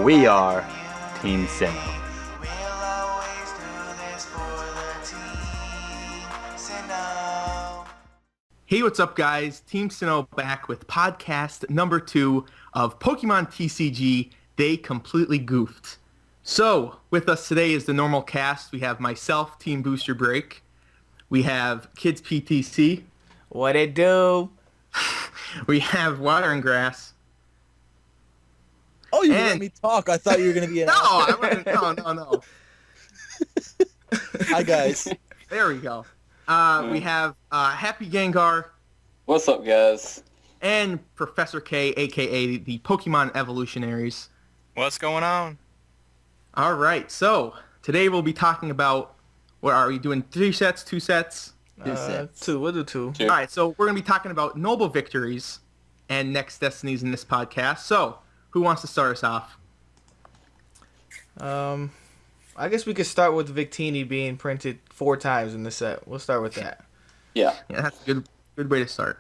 We are Team Sinnoh. Hey, what's up, guys? Team Sinnoh back with podcast number 2 of Pokemon TCG. They completely goofed. So, with us today is the normal cast. We have myself, Team Booster Break. We have Kids PTC. What it do? We have Water and Grass. Oh, you let me talk. I thought you were going to be an I wasn't. No. Hi, guys. There we go. We have Happy Gengar. What's up, guys? And Professor K, a.k.a. the Pokemon Evolutionaries. What's going on? All right, so today we'll be talking about, what are we doing, 3 sets, 2 sets? 2 sets. 2. We'll do 2. All right, so we're going to be talking about Noble Victories and next Destinies in this podcast. So, who wants to start us off? I guess we could start with Victini being printed 4 times in the set. We'll start with that. Yeah, that's a good way to start.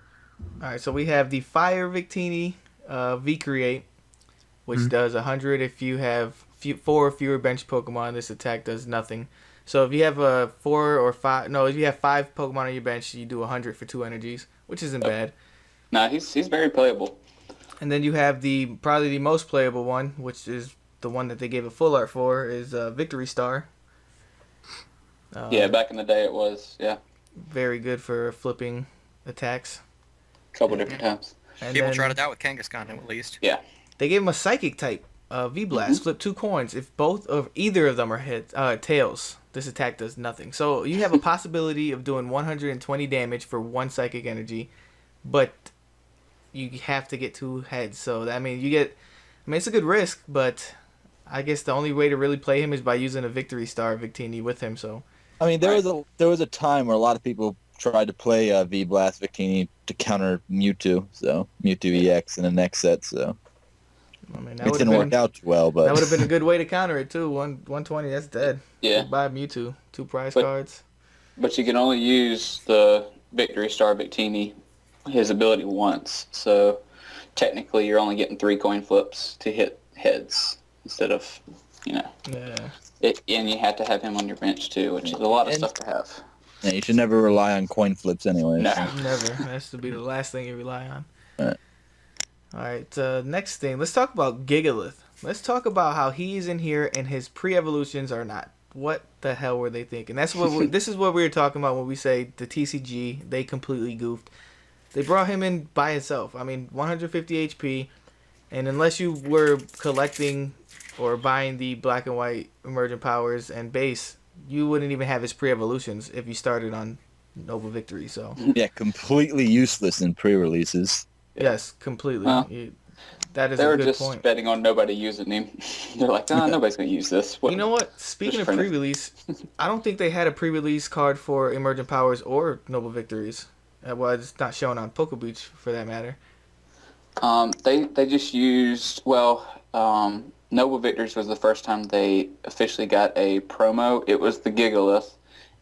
All right, so we have the Fire Victini V-Create, which does 100 if you have 4 or fewer bench Pokemon. This attack does nothing. So if you have if you have 5 Pokemon on your bench, you do 100 for 2 energies, which isn't bad. nah, he's very playable. And then you have probably the most playable one, which is the one that they gave a full art for, is Victory Star. Yeah, back in the day it was, yeah. Very good for flipping attacks. Couple different times. And People then tried it out with Kangaskhan at least. Yeah. they gave him a Psychic type, V-Blast. Flip 2 coins. If either of them are tails, this attack does nothing. So you have a possibility of doing 120 damage for 1 Psychic energy, but you have to get 2 heads. So it's a good risk, but I guess the only way to really play him is by using a Victory Star Victini with him. So I mean, there was a time where a lot of people tried to play V-Blast Victini to counter Mewtwo, so Mewtwo EX in the next set, so it didn't work out too well, but that would have been a good way to counter it too. 120, that's dead. Yeah. Buy Mewtwo, 2 prize cards. But you can only use the Victory Star Victini, his ability, once. So technically you're only getting 3 coin flips to hit heads instead of, Yeah. and you have to have him on your bench too, which is a lot of stuff to have. yeah, you should never rely on coin flips anyway. No. Never. That has to be the last thing you rely on. All right. All right, next thing. Let's talk about Gigalith. Let's talk about how he's in here and his pre-evolutions are not. What the hell were they thinking? This is what we were talking about when we say the TCG, they completely goofed. They brought him in by himself. I mean, 150 HP, and unless you were collecting or buying the black and white emergent powers and base, you wouldn't even have his pre-evolutions if you started on Noble Victory. So Yeah, completely useless in pre-releases. yes, completely. Well, That is They a were good just point. betting on nobody using him. They're like, nobody's going to use this. You know what? Speaking of print it. pre-release, I don't think they had a pre-release card for Emergent Powers or Noble Victories. Well, it's not shown on Poke Beach for that matter. They just used, Noble Victories was the first time they officially got a promo. It was the Gigalith,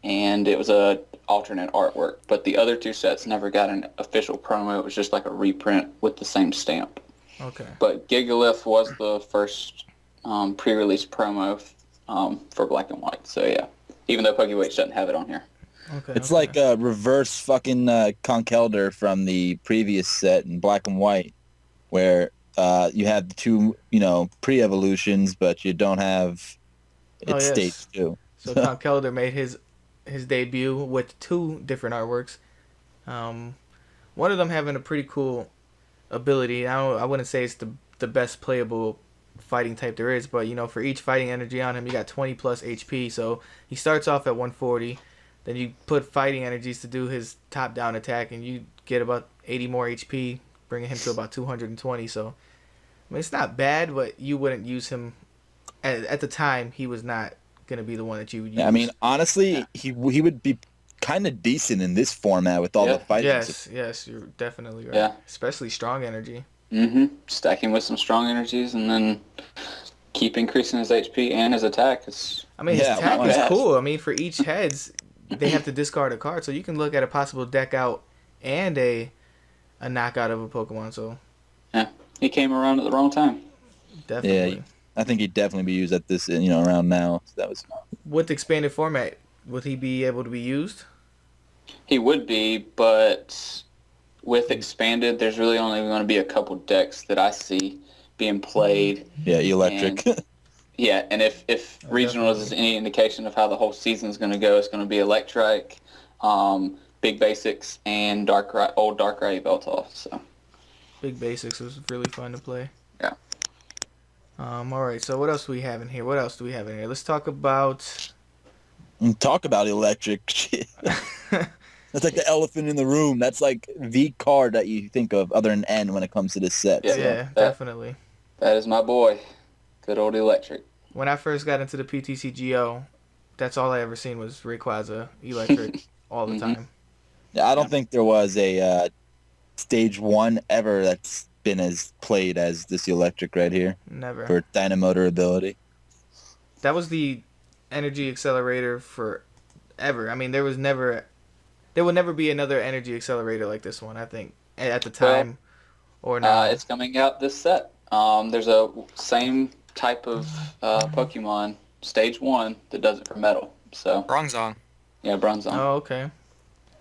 and it was a alternate artwork. But the other 2 sets never got an official promo. It was just like a reprint with the same stamp. Okay. But Gigalith was the first pre-release promo for Black and White. So yeah, even though PokeWatch doesn't have it on here. Okay. It's like a reverse fucking Conkeldurr from the previous set in Black and White, where you have the 2, pre-evolutions, but you don't have its stage 2. So Conkeldurr made his debut with 2 different artworks. One of them having a pretty cool ability. I wouldn't say it's the best playable fighting type there is, but for each fighting energy on him, you got 20 plus HP. So he starts off at 140. Then you put fighting energies to do his top-down attack, and you get about 80 more HP, bringing him to about 220. So, I mean, it's not bad, but you wouldn't use him. At the time, he was not going to be the one that you would use. I mean, honestly, he would be kind of decent in this format with all the fighting. Yes, you're definitely right. Yeah. Especially strong energy. Stacking with some strong energies and then keep increasing his HP and his attack. His attack is cool. I mean, for each heads, they have to discard a card, so you can look at a possible deck out and a knockout of a Pokemon. So yeah, he came around at the wrong time. Definitely. Yeah, I think he'd definitely be used at this, around now. So that was. With expanded format, would he be able to be used? He would be, but with expanded, there's really only going to be a couple decks that I see being played. Yeah, electric. And, yeah, and if regionals is any indication of how the whole season is going to go, it's going to be electric, big basics, and old Darkrai Veltov. So Big basics was really fun to play. yeah. All right. So what else do we have in here? Let's talk about. Talk about electric shit. That's like the elephant in the room. That's like the card that you think of other than N when it comes to this set. Yeah. So. Yeah, definitely. That is my boy. Good old electric. When I first got into the PTCGO, that's all I ever seen was Rayquaza electric all the time. Yeah, I don't think there was a stage 1 ever that's been as played as this electric right here Never. for Dynamotor ability. That was the energy accelerator forever. I mean, there will never be another energy accelerator like this one, I think, at the time or not. It's coming out this set. There's a same type of Pokemon, Stage 1, that does it for Metal. So Bronzong. yeah, Bronzong. Oh, okay.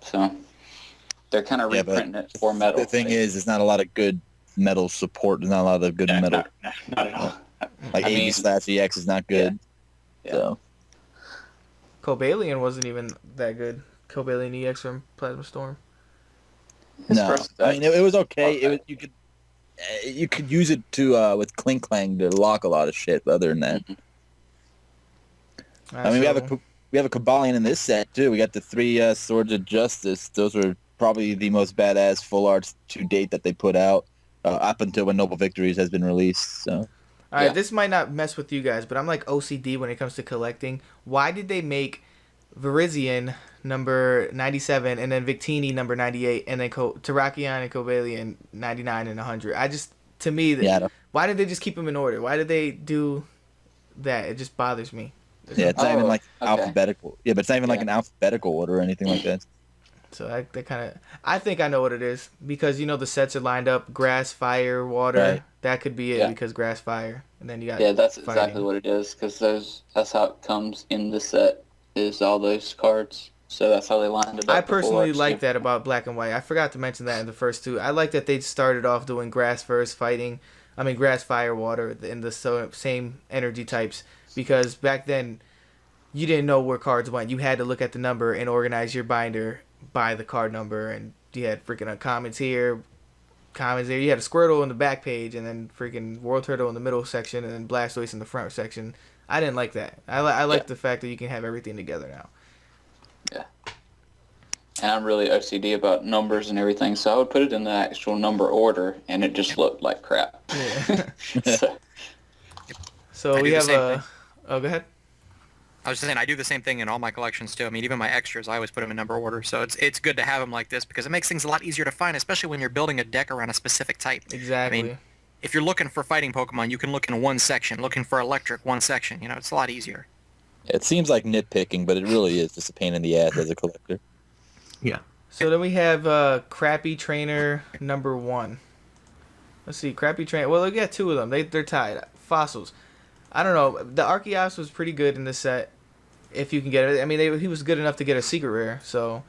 So they're kind of reprinting it for Metal. The thing is, there's not a lot of good metal support. There's not a lot of good metal. Not at all. Like I mean, AB/EX is not good. Yeah. So Cobalion wasn't even that good. Cobalion EX from Plasma Storm. His no, first I mean it was okay. Okay. You could use it to with Clink Clang to lock a lot of shit. But other than that, I mean we have a Cobalion in this set too. We got the 3 Swords of Justice. Those were probably the most badass full arts to date that they put out up until when Noble Victories has been released. So. All right, Yeah. this might not mess with you guys, but I'm like OCD when it comes to collecting. Why did they make Virizion number 97 and then Victini number 98 and then Terrakion and Cobalion 99 and 100? Why did they just keep them in order? Why did they do that? It just bothers me. Yeah, it's not even like okay. alphabetical. Yeah, but it's not even like an alphabetical order or anything like that. So I think I know what it is because the sets are lined up grass, fire, water. Right. That could be it Yeah. because grass, fire, and then you got that's fighting. exactly what it is, because that's how it comes in the set, is all those cards. So that's how they lined it up. I personally before. like that about Black and White. I forgot to mention that in the first two. I like that they started off doing grass first, grass, fire, water in the same energy types, because back then you didn't know where cards went. You had to look at the number and organize your binder by the card number, and you had freaking uncommons here, commons there. You had a Squirtle in the back page, and then freaking World Turtle in the middle section, and then Blastoise in the front section. I didn't like that. I like the fact that you can have everything together now. Yeah. And I'm really OCD about numbers and everything, so I would put it in the actual number order, and it just looked like crap. Yeah. So, So I we do the have same a. thing. Oh, go ahead. I was just saying I do the same thing in all my collections too. I mean, even my extras, I always put them in number order. So it's good to have them like this because it makes things a lot easier to find, especially when you're building a deck around a specific type. Exactly. I mean, if you're looking for fighting Pokemon, you can look in one section. Looking for electric, one section. It's a lot easier. It seems like nitpicking, but it really is just a pain in the ass as a collector. Yeah. So then we have Crappy Trainer number 1. Let's see, Crappy Trainer. Well, we got 2 of them. They're tied. Fossils. I don't know. The Arceus was pretty good in this set, if you can get it. I mean, he was good enough to get a secret rare. So,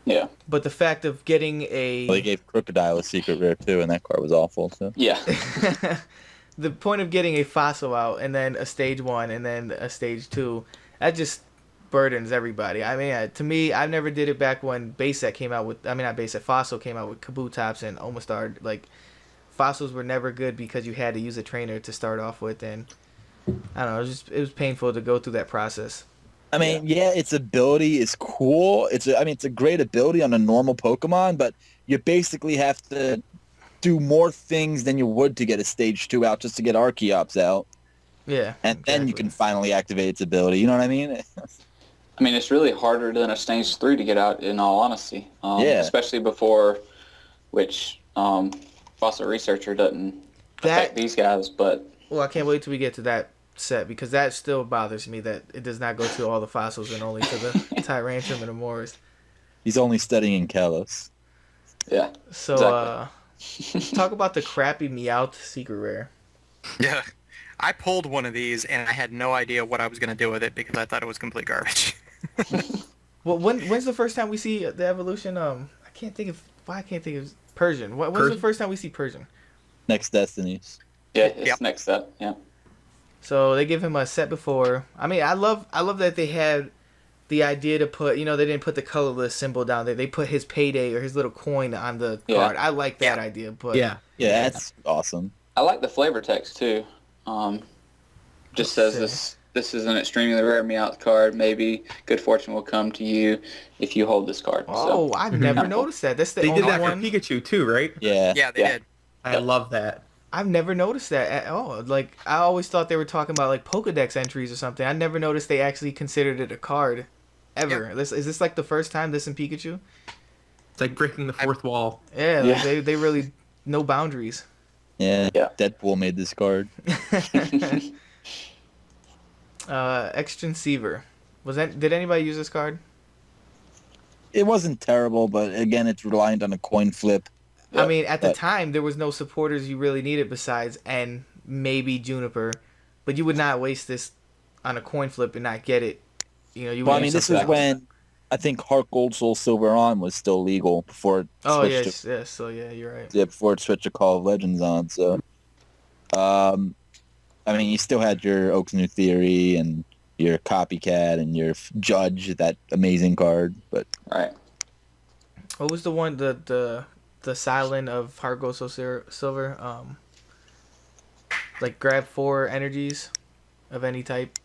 yeah. but the fact of getting a Well, they gave Crocodile a secret rare too, and that card was awful. So. Yeah. the point of getting a fossil out and then a stage 1 and then a stage 2, that just burdens everybody. I mean, to me, I never did it back when base set came out with. I mean, not base set. Fossil came out with Kabutops and Omastar. Like, fossils were never good because you had to use a trainer to start off with, and I don't know. It was painful to go through that process. I mean, yeah, its ability is cool. It's a great ability on a normal Pokemon, but you basically have to do more things than you would to get a stage 2 out just to get Archeops out. Yeah. And then you exactly. can finally activate its ability. You know what I mean? I mean, it's really harder than a stage 3 to get out, in all honesty. Yeah. Especially before, which Fossil Researcher doesn't affect these guys, but... Well, I can't wait till we get to that set because that still bothers me that it does not go to all the fossils and only to the Tyrantrum and Amoris. He's only studying Kalos. Yeah. So, talk about the crappy Meowth secret rare. Yeah. I pulled one of these and I had no idea what I was going to do with it because I thought it was complete garbage. Well, when's the first time we see the evolution? I can't think of why I can't think of Persian. When's the first time we see Persian? Next Destinies. Yeah, it's Yep. next up. Yeah. So they give him a set before. I mean, I love that they had the idea to put, they didn't put the colorless symbol down there. They put his payday or his little coin on the card. I like that idea, but Yeah. Yeah, that's awesome. I like the flavor text too. Just says this is an extremely rare Meowth card. Maybe good fortune will come to you if you hold this card. Oh, I've never noticed that. That's the They only did that one. for Pikachu too, right? Yeah. Yeah, they Yeah. did. I love that. I've never noticed that at all. Like, I always thought they were talking about like Pokedex entries or something. I never noticed they actually considered it a card, ever. Is this like the first time this in Pikachu? It's like breaking the fourth wall. Yeah, Yeah. Like they really no boundaries. Yeah. Yeah. Deadpool made this card. Extensiever. Did anybody use this card? It wasn't terrible, but again, it's reliant on a coin flip. Yeah, I mean, at the but- time, there was no supporters you really needed besides N, maybe Juniper, but you would not waste this on a coin flip and not get it. You Well, I would mean, use this something is else. when I think Heart Gold Soul Silver On was still legal before it Oh switched yes. So yeah, you're right. before it switched to Call of Legends on. So, I mean, you still had your Oak's New Theory and your Copycat and your Judge, that amazing card. But Right. What was the one the silent of Heart Gold Soul Silver? Like grab 4 energies of any type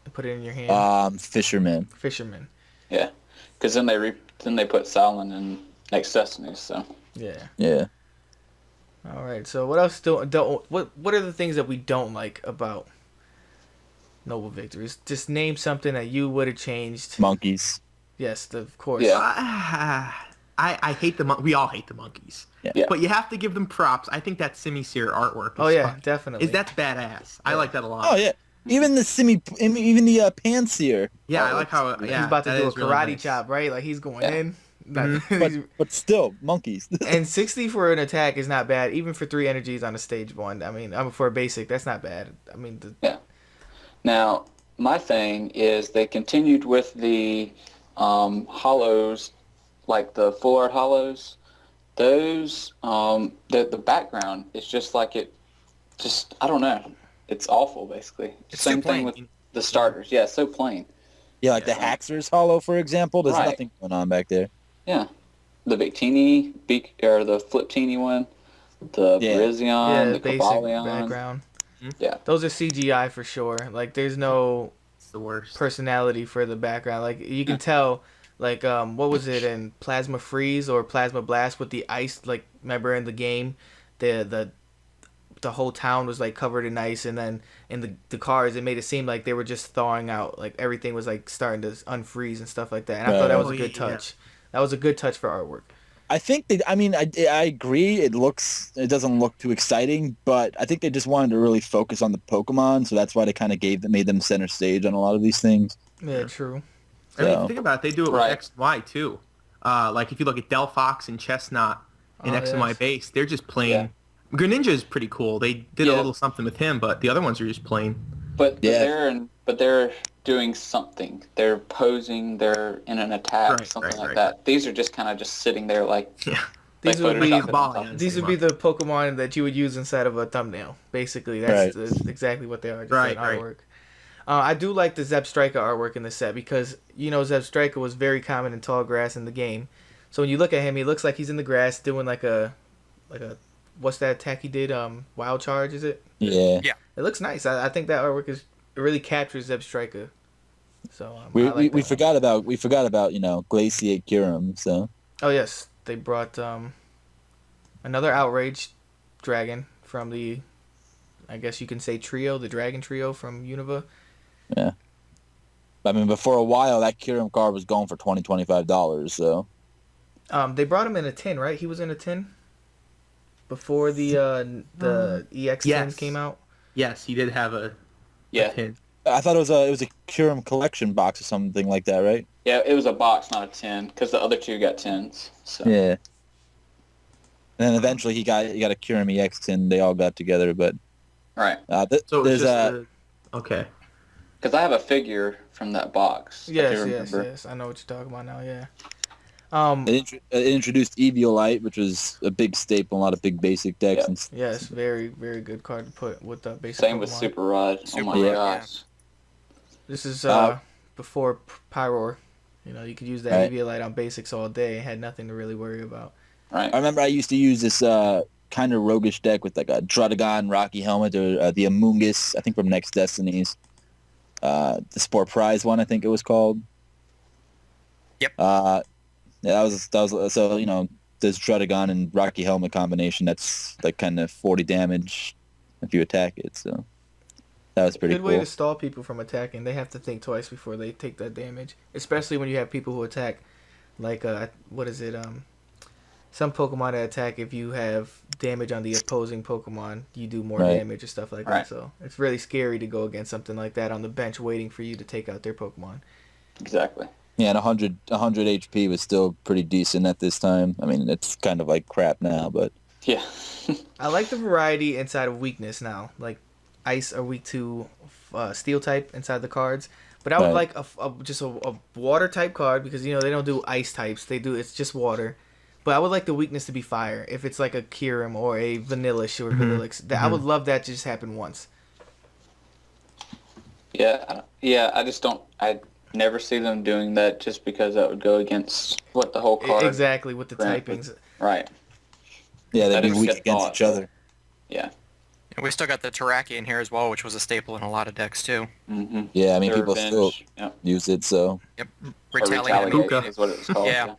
and put it in your hand. Fisherman. Fisherman. Yeah. Because then they put Silent in next Destinies. So Yeah. Yeah. All right. So what else what are the things that we don't like about Noble Victories? Just name something that you would have changed. Monkeys. Yes, of course. Yeah. I hate we all hate the monkeys. Yeah. But you have to give them props. I think that Simisear artwork Oh is yeah, fucking- definitely. that's badass. I like that a lot. Oh yeah. Even the Panseer. Yeah, I like how He's about to that do a is really karate nice. chop, right? Like he's going Yeah. in. But still, monkeys. And 60 for an attack is not bad, even for 3 energies on a stage 1. I mean, for a basic, that's not bad. I mean, Now, my thing is they continued with the hollows, like the full art hollows. Those, the background is just like I don't know. It's awful, basically. It's Same so thing plain. with the starters. Yeah, so plain. Yeah, like the Haxor's Hollow, for example. There's Right. nothing going on back there. Yeah. The Victini, or the Fliptini one, the Yeah. Brizion, the basic Cavalion. background. Yeah. Those are CGI for sure. Like, there's no It's the worst. personality for the background. Like, you can tell, like, what was it in Plasma Freeze or Plasma Blast with the ice? Like, remember in the game, the whole town was like covered in ice, and then in the cars it made it seem like they were just thawing out, like everything was like starting to unfreeze and stuff like that. And I thought that was a good yeah. touch. That was a good touch for artwork. I think I agree. It doesn't look too exciting, but I think they just wanted to really focus on the Pokemon, so that's why they kind of made them center stage on a lot of these things. Yeah, true. I mean, So- think about it. They do it with Right. X and Y too. Like if you look at Delphox and Chestnut in Oh, X and Y yes. base, they're just plain. Yeah. Greninja is pretty cool. They did a Yeah. little something with him, but the other ones are just plain. But Yeah. they're doing something. They're posing. They're in an attack, Right, something right, like right. that. These are just kind of just sitting there, like Yeah. These like would be photoshopped Ball on top. hands. These would be the Pokemon that you would use inside of a thumbnail. Basically, that's exactly what they are. Just Right, an right. artwork. I do like the Zebstrika artwork in the set because Zebstrika was very common in tall grass in the game. So when you look at him, he looks like he's in the grass doing like a what's that attack he did? Wild Charge, is it? Yeah. It looks nice. I think that artwork it really captures Zebstrika. So I We like that. forgot about Glaciate Kyurem. So Oh yes, they brought another Outrage Dragon from the, I guess you can say trio, the Dragon Trio from Unova. I mean, but for a while that Kyurem card was going for $25. So They brought him in a tin, right? He was in a tin before the EX Yes. tins came out. Yes, he did have a Yeah, tin. I thought it was a Kyurem collection box or something like that, right? yeah. It was a box, not a 10, because the other two got 10s. So Yeah. And then eventually he got a Kyurem EX tin. They all got together, but Right. So there's it's just okay. Because I have a figure from that box. I Yes, do yes, remember. yes. I know what you're talking about now. Yeah. it introduced Eviolite, which was a big staple in a lot of big basic decks. Yep. And Yes, very, very good card to put with the basic Same with Pokemon. Super Rod. Oh Super my Rod, yeah. gosh. This is Uh, before Pyroar. You know, you could use that Right. Eviolite on basics all day and had nothing to really worry about. Right. I remember I used to use this kind of roguish deck with like a Druddigon, Rocky Helmet, or the Amoonguss, I think from Next Destinies. The Sport Prize one, I think it was called. Yep. Yeah, that was so this Druddigon and Rocky Helmet combination. That's like kind of 40 damage if you attack it. So that was pretty Good cool. way to stall people from attacking. They have to think twice before they take that damage, especially when you have people who attack, like what is it? Some Pokemon that attack if you have damage on the opposing Pokemon, you do more Right. damage or stuff like Right. that. So it's really scary to go against something like that on the bench, waiting for you to take out their Pokemon. Exactly. Yeah, and 100 HP was still pretty decent at this time. I mean, it's kind of like crap now, but Yeah. I like the variety inside of weakness now. Like Ice are weak to Steel type inside the cards. But I would Right. like just a water type card because they don't do ice types. It's just water. But I would like the weakness to be fire. If it's like a Kyurem or a Vanillish or Vanillix, I would love that to just happen once. Yeah. I just don't. I never see them doing that just because that would go against what the whole card. Exactly with the Right. typings. Right. yeah, they'd That be is weak good against thought. each other. Yeah. And we still got the Teraki in here as well, which was a staple in a lot of decks too. Mm-hmm. Yeah, I mean, Their people still Yep. use it, so Yep. Or Retaliate. Puka. is what it was called. Yeah.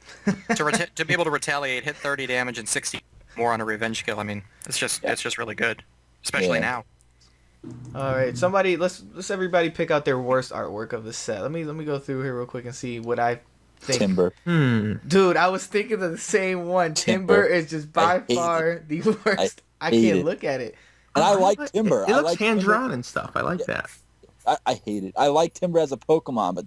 To be able to retaliate, hit 30 damage and 60 more on a revenge kill. I mean, it's just really good, especially Yeah. now. All right, somebody, let's everybody pick out their worst artwork of the set. Let me go through here real quick and see what I think. Timber. Dude, I was thinking of the same one. Timber is just by I hate far the worst. I hate can't it. look at it. And I like Timber. It I looks like hand Timber. drawn and stuff. I like that. I hate it. I like Timber as a Pokemon, but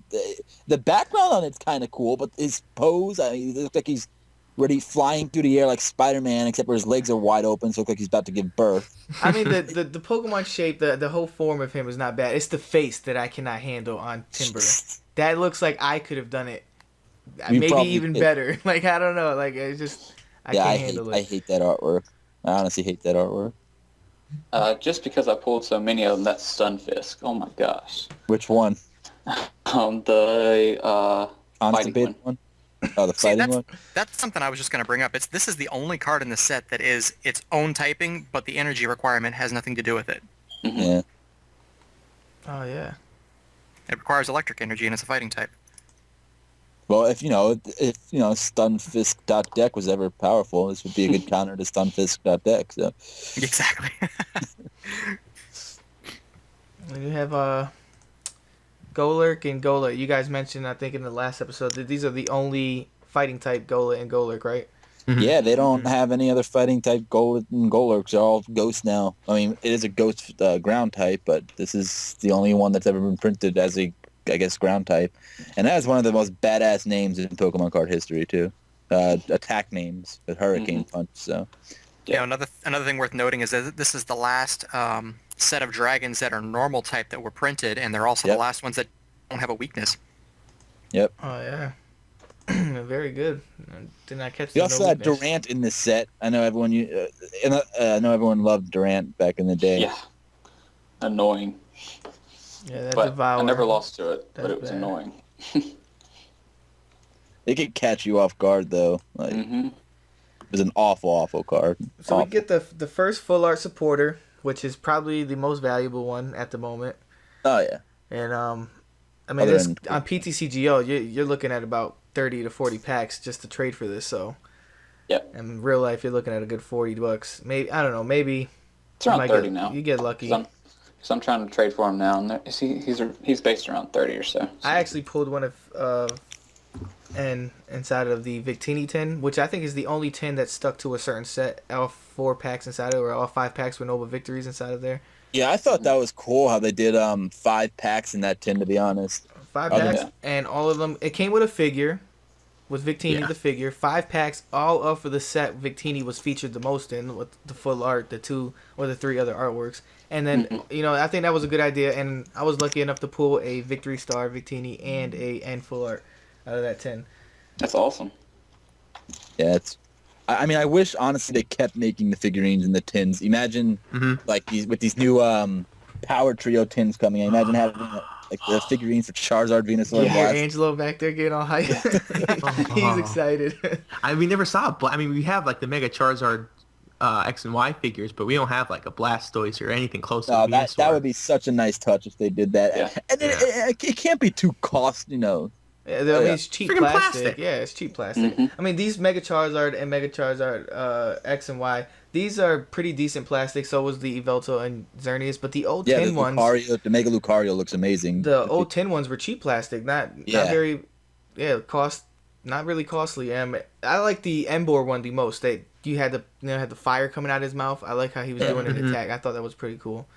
the background on it's kind of cool, but his pose, I mean, it looks like he's ready flying through the air like Spider-Man, except for his legs are wide open, so it looks like he's about to give birth. I mean, the Pokemon shape, the whole form of him is not bad. It's the face that I cannot handle on Timber. That looks like I could have done it. You Maybe probably even could. better. Like, I don't know. Like, it's just, I can't handle I it. hate that artwork. I honestly hate that artwork. Just because I pulled so many of them, that's Stunfisk. Oh my gosh. Which one? The Constipated one? Oh, the See, fighting one? that's something I was just going to bring up. This is the only card in the set that is its own typing, but the energy requirement has nothing to do with it. Yeah. Oh, yeah. It requires electric energy, and it's a fighting type. Well, if Stunfisk.deck was ever powerful, this would be a good counter to Stunfisk.deck. So Exactly. And you have Golurk and Golurk. You guys mentioned, I think, in the last episode that these are the only fighting type Golurk and Golurk, right? yeah, they don't have any other fighting type Golurks. They're all ghosts now. I mean, it is a ghost ground type, but this is the only one that's ever been printed as a, I guess, ground type. And that is one of the most badass names in Pokemon card history, too. Attack names, the Hurricane Punch, so. Yeah, another thing worth noting is that this is the last set of dragons that are normal type that were printed, and they're also Yep. the last ones that don't have a weakness. Yep. Oh, yeah. Very good. Did not catch We the also no had weakness. Durant in this set. I know everyone I know everyone loved Durant back in the day. Yeah. Annoying. Yeah, that But Devour. I never lost to it, but That's it was bad. annoying. It could catch you off guard though. Like Mm-hmm. it was an awful card. So Awful. we get the first full art supporter, which is probably the most valuable one at the moment. Oh yeah. And I mean, Other this than- on PTCGO, you're looking at about 30 to 40 packs just to trade for this. So, Yep. and in real life, you're looking at a good $40. Maybe, I don't know, maybe It's you around might 30 get, now. You get lucky. So I'm trying to trade for him now, and he's based around 30 or so. I actually pulled one of inside of the Victini tin, which I think is the only tin that stuck to a certain set. All 4 packs inside of it, or all 5 packs with Nova Victories inside of there. Yeah, I thought that was cool how they did 5 packs in that tin, to be honest. 5 Oh, packs, yeah. and all of them. It came with a figure, with Victini Yeah. the figure. 5 packs, all of for the set Victini was featured the most in, with the full art, the 2 or the 3 other artworks, And then, I think that was a good idea. And I was lucky enough to pull a Victory Star, Victini, and a full art out of that 10. That's awesome. Yeah, I mean, I wish honestly they kept making the figurines in the tins. Imagine like these new Power Trio tins coming in. Imagine having like the figurines for Charizard, Venusaur, and Yeah, Blast. Angelo back there getting all hyped. He's excited. We never saw we have like the Mega Charizard X and Y figures, but we don't have like a Blastoise or anything close to That Venusaur. would be such a nice touch if they did that. Yeah. And it can't be too Yeah, I mean, it's cheap Freaking plastic. plastic. Yeah, it's cheap plastic. Mhm. I mean, these Mega Charizard and Mega Charizard X and Y, these are pretty decent plastic. So was the Yveltal and Xerneas, but the old Yeah, tin ones, the Mega Lucario looks amazing. the old tin ones were cheap plastic, not very, not really costly. I like the Embor one the most. You had the fire coming out of his mouth. I like how he was doing an attack. I thought that was pretty cool.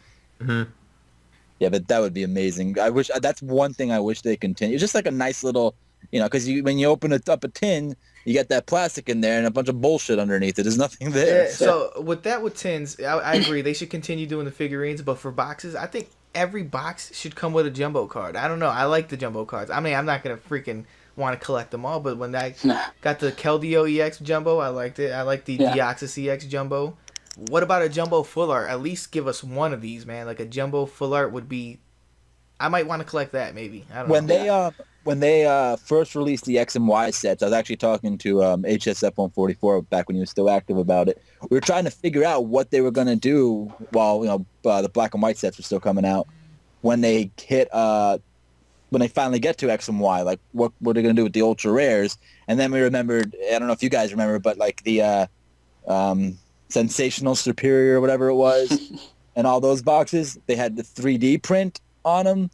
Yeah, but that would be amazing. That's one thing I wish they continue. It's just like a nice little, because when you open up a tin, you get that plastic in there and a bunch of bullshit underneath it. There's nothing there. Yeah, so with tins, I agree. They should continue doing the figurines, but for boxes, I think every box should come with a jumbo card. I don't know. I like the jumbo cards. I mean, I'm not gonna freaking want to collect them all, but when I got the Keldeo EX jumbo, I liked it. I like the Deoxys EX jumbo. What about a jumbo full art? At least give us one of these, man. Like a jumbo full art would be. I might want to collect that, maybe. I don't know. When they first released the X and Y sets, I was actually talking to HSF144 back when he was still active about it. We were trying to figure out what they were going to do while the black and white sets were still coming out. When they when they finally get to X and Y, like what are they going to do with the ultra rares? And then we remembered. I don't know if you guys remember, but like the Sensational Superior or whatever it was, and all those boxes, they had the 3D print on them.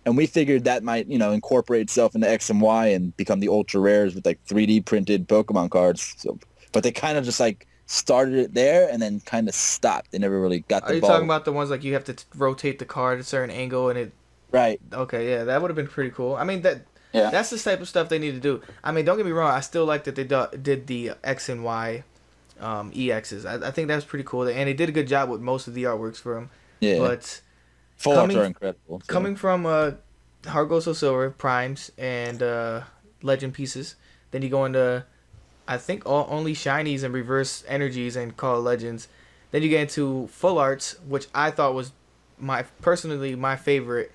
And we figured that might, incorporate itself into X and Y and become the ultra rares with like 3D printed Pokemon cards. So, but they kind of just like started it there and then kind of stopped. They never really got the ball. Are you ball. talking about the ones like you have to rotate the card at a certain angle and it? Right. Okay, yeah, that would have been pretty cool. I mean that's the type of stuff they need to do. I mean, don't get me wrong. I still like that they did the X and Y EXs. I think that was pretty cool, and they did a good job with most of the artworks for them. Yeah. But full arts are incredible. So. Coming from Heart Gold Soul Silver, Primes, and Legend pieces, then you go into, I think, only Shinies and Reverse Energies and Call Legends. Then you get into Full Arts, which I thought was personally my favorite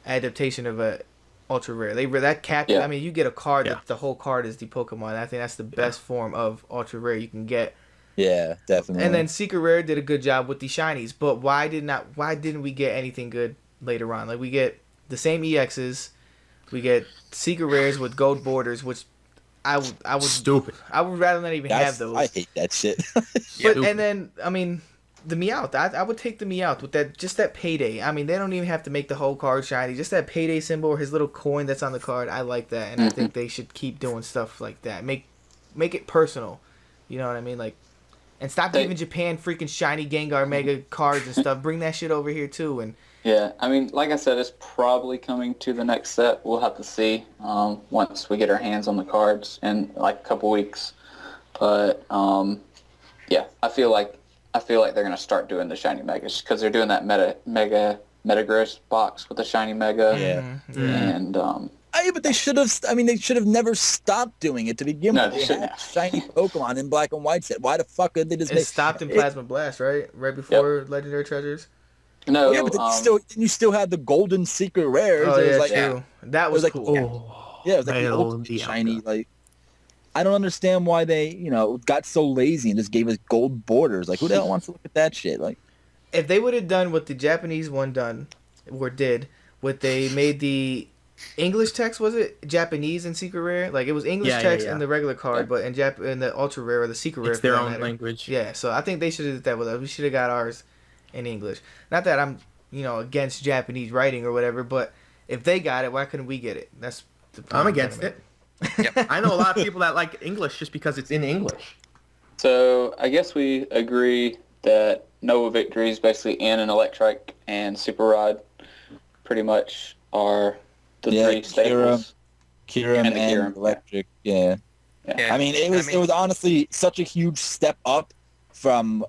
adaptation of a ultra rare. That cap. Yeah. I mean, you get a card that the whole card is the Pokemon. I think that's the best form of ultra rare you can get. Yeah, definitely. And then Secret Rare did a good job with the shinies, but why didn't we get anything good later on? Like, we get the same EXs, we get Secret Rares with gold borders, which I would stupid. I would rather not even have those. I hate that shit. But and then I mean the Meowth, I would take the Meowth with that payday. I mean, they don't even have to make the whole card shiny. Just that payday symbol or his little coin that's on the card. I like that, and I think they should keep doing stuff like that. Make it personal. You know what I mean? Like. And stop giving Japan freaking shiny Gengar Mega cards and stuff. Bring that shit over here too. And yeah, I mean, like I said, it's probably coming to the next set. We'll have to see once we get our hands on the cards in like a couple weeks. But yeah, I feel like they're gonna start doing the shiny Megas because they're doing that Metagross box with the shiny Mega. Yeah. And but they should have. I mean, they should have never stopped doing it to begin with. They shouldn't had shiny Pokemon in black and white set. Why the fuck did they just? It stopped in Plasma Blast, right? Right before Legendary Treasures. No. Yeah, but you still had the golden secret rares. Oh, yeah, like, true. That was cool. Yeah, it was like the ultimate shiny. Like, I don't understand why they, got so lazy and just gave us gold borders. Like, who the hell wants to look at that shit? Like, if they would have done what the Japanese one they made the English text, was it Japanese and Secret Rare? Like, it was English text in the regular card, but in the Ultra Rare or the Secret Rare, it's their own language. Yeah, so I think they should have did that with us. We should have got ours in English. Not that I'm, against Japanese writing or whatever, but if they got it, why couldn't we get it? That's the I'm against it. Yep. I know a lot of people that like English just because it's in English. So I guess we agree that Nova Victories, basically N and Electric and Super Rod, pretty much are the three staples. Kyurem and Kyurem. Electric. Yeah. I mean, it was honestly such a huge step up from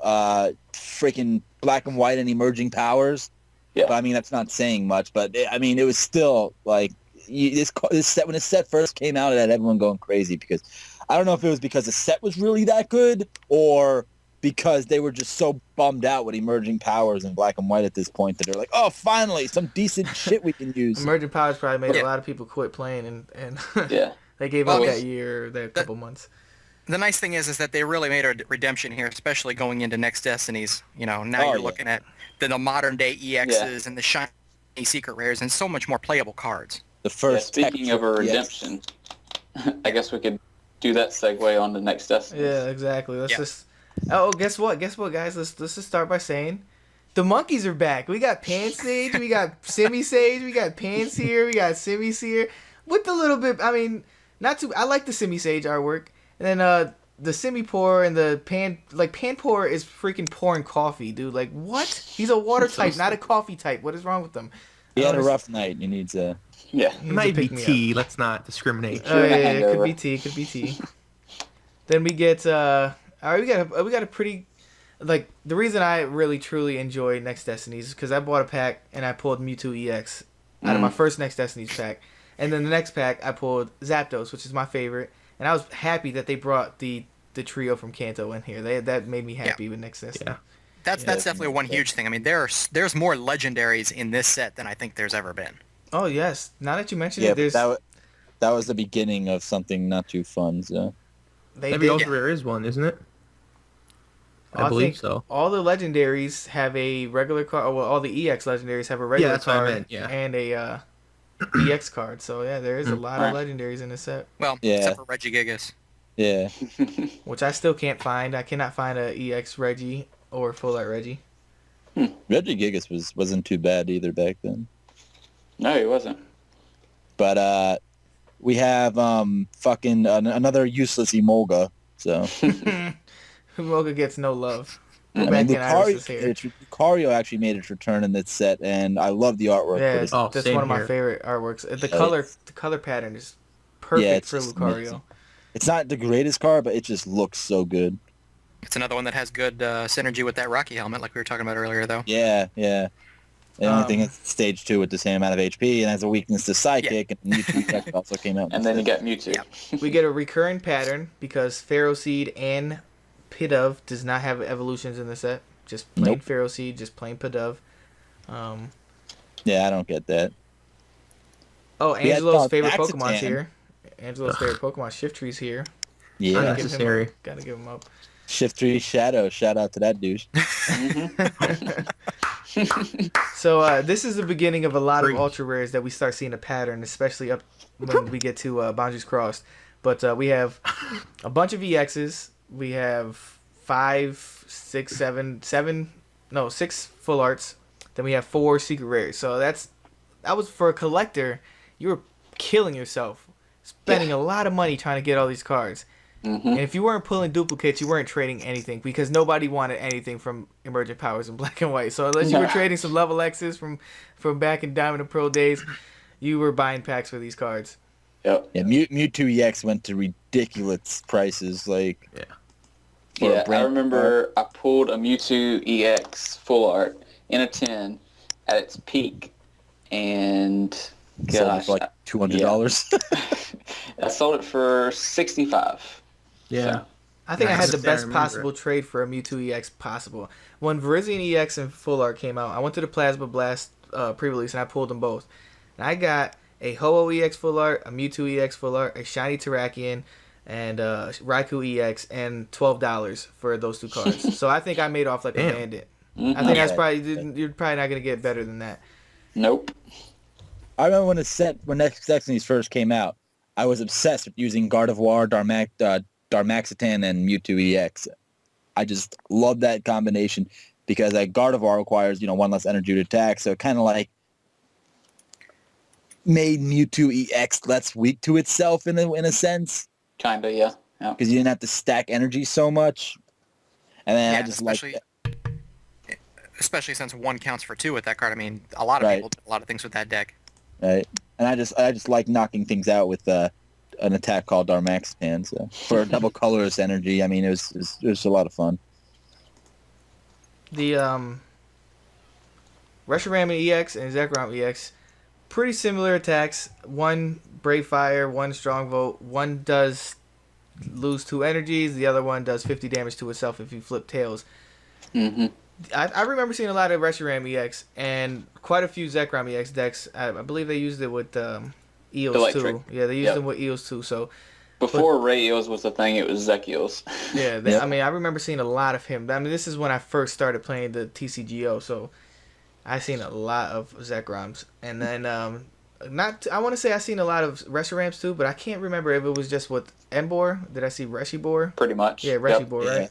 freaking Black and White and Emerging Powers. Yeah. But, I mean, that's not saying much. But, it was still, like, this set, when the set first came out, it had everyone going crazy because I don't know if it was because the set was really that good or because they were just so bummed out with Emerging Powers and Black and White at this point that they're like, oh, finally, some decent shit we can use. Emerging Powers probably made a lot of people quit playing, and Yeah. they gave up that year, that couple months. The nice thing is that they really made a redemption here, especially going into next Destinies. Now you're looking at the modern day EXs and the shiny secret rares and so much more playable cards. The first. Speaking of a redemption, I guess we could do that segue on the next Destinies. Yeah, exactly. Let's just. Oh, guess what? Guess what, guys? Let's just start by saying, the monkeys are back. We got Pansage, we got Semi-Sage, we got Panseer, we got Semi-Seer. With a little bit, I mean, not too. I like the Semi-Sage artwork, and then the Semi-Pour and the Panpour is freaking pouring coffee, dude. Like what? He's a water type, not a coffee type. What is wrong with him? He had a rough night. He needs a. Yeah. It might be tea. Let's not discriminate. Oh yeah, it could be tea. Could be tea. Then we get. All right, we got a pretty, like, the reason I really truly enjoy Next Destinies is because I bought a pack and I pulled Mewtwo EX out of my first Next Destinies pack, and then the next pack I pulled Zapdos, which is my favorite, and I was happy that they brought the trio from Kanto in here. That made me happy with Next Destiny. Yeah. That's definitely one huge thing. I mean, there's more legendaries in this set than I think there's ever been. Oh yes, now that you mention it, there's that was the beginning of something not too fun. So Every ultra rare is one, isn't it? I believe so. All the legendaries have a regular card. Well, all the EX legendaries have a regular card and a EX card. So yeah, there is a lot of legendaries in this set. Well, except for Regigigas. Yeah. Which I still can't find. I cannot find a EX Reggie or Full Art Reggie. Regigigas wasn't too bad either back then. No, he wasn't. But we have fucking another useless Emolga. So. Emolga gets no love. I mean, Lucario actually made its return in this set, and I love the artwork. Yeah, that's one of my favorite artworks. The color pattern is perfect for Lucario. Amazing. It's not the greatest card, but it just looks so good. It's another one that has good synergy with that Rocky helmet, like we were talking about earlier, though. Yeah. The only thing is stage 2 with the same amount of HP and has a weakness to Psychic, and Mewtwo also came out. And then you got Mewtwo. Yeah. We get a recurring pattern because Pharaoh Seed and Pidove does not have evolutions in the set. Just plain Pharaoh Seed, just plain Pidove. Yeah, I don't get that. Oh, Angelo's favorite Pokemon's here. Angelo's favorite Pokemon, Shiftry's here. Yeah. Unnecessary. Gotta give him up. Shiftry Shadow. Shout out to that douche. So this is the beginning of a lot of ultra rares that we start seeing a pattern, especially up when we get to Boundaries Crossed. But we have a bunch of EXs. We have 6 full arts. Then we have 4 secret rares. So that was for a collector. You were killing yourself, spending a lot of money trying to get all these cards. And if you weren't pulling duplicates, you weren't trading anything because nobody wanted anything from Emergent Powers in Black and White. So unless you were trading some level X's from back in Diamond and Pearl days, you were buying packs for these cards. Yep. Yeah, Mewtwo EX went to ridiculous prices. Like, yeah, I remember I pulled a Mewtwo EX full art in a tin at its peak, and sold it for like $200. I sold it for $65. Yeah. So. I think I had the best possible trade for a Mewtwo EX possible. When Virizion EX and Full Art came out, I went to the Plasma Blast pre-release and I pulled them both. And I got a Ho-Oh EX Full Art, a Mewtwo EX Full Art, a Shiny Terrakion, and Raikou EX, and $12 for those 2 cards. So I think I made off like a bandit. I think that's you're probably not gonna get better than that. Nope. I remember when Next Destinies first came out, I was obsessed with using Gardevoir, Darmaxitan, and Mewtwo EX. I just love that combination because Gardevoir requires 1 less energy to attack, so it kind of like made Mewtwo EX less weak to itself in a sense. Kinda, yeah. Because you didn't have to stack energy so much, and then I just like that. Especially since 1 counts for 2 with that card. I mean, a lot of people do a lot of things with that deck. Right, and I just like knocking things out with an attack called Darmaxitan. So for double colorless energy, I mean, it was a lot of fun. The Reshiram EX and Zekrom EX, pretty similar attacks. One Brave Fire, one Strong Vote. One does lose 2 energies. The other one does 50 damage to itself if you flip tails. Mm-hmm. I remember seeing a lot of Reshiram EX and quite a few Zekrom EX decks. I believe they used it with Eels Electric. too. Yeah, they used them with Eels too. So Before Ray Eels was the thing, it was Zek Eels. yeah, I mean, I remember seeing a lot of him. I mean, this is when I first started playing the TCGO, so I seen a lot of Zekroms, and then I want to say I seen a lot of Reshirams too, but I can't remember if it was just with Embor. Did I see Reshibor? Pretty much. Yeah, Reshibor, right?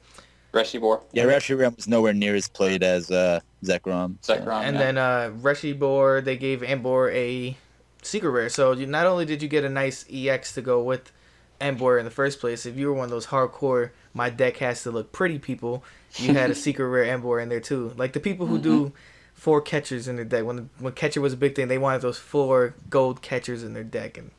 Reshibor. Yeah, Reshiram was nowhere near as played as Zekrom. Zekrom, And then Reshibor, they gave Embor a secret rare. So not only did you get a nice EX to go with Embor in the first place, if you were one of those hardcore, my deck has to look pretty people, you had a secret rare Embor in there too. Like the people who do 4 catchers in their deck. When catcher was a big thing, they wanted those 4 gold catchers in their deck, and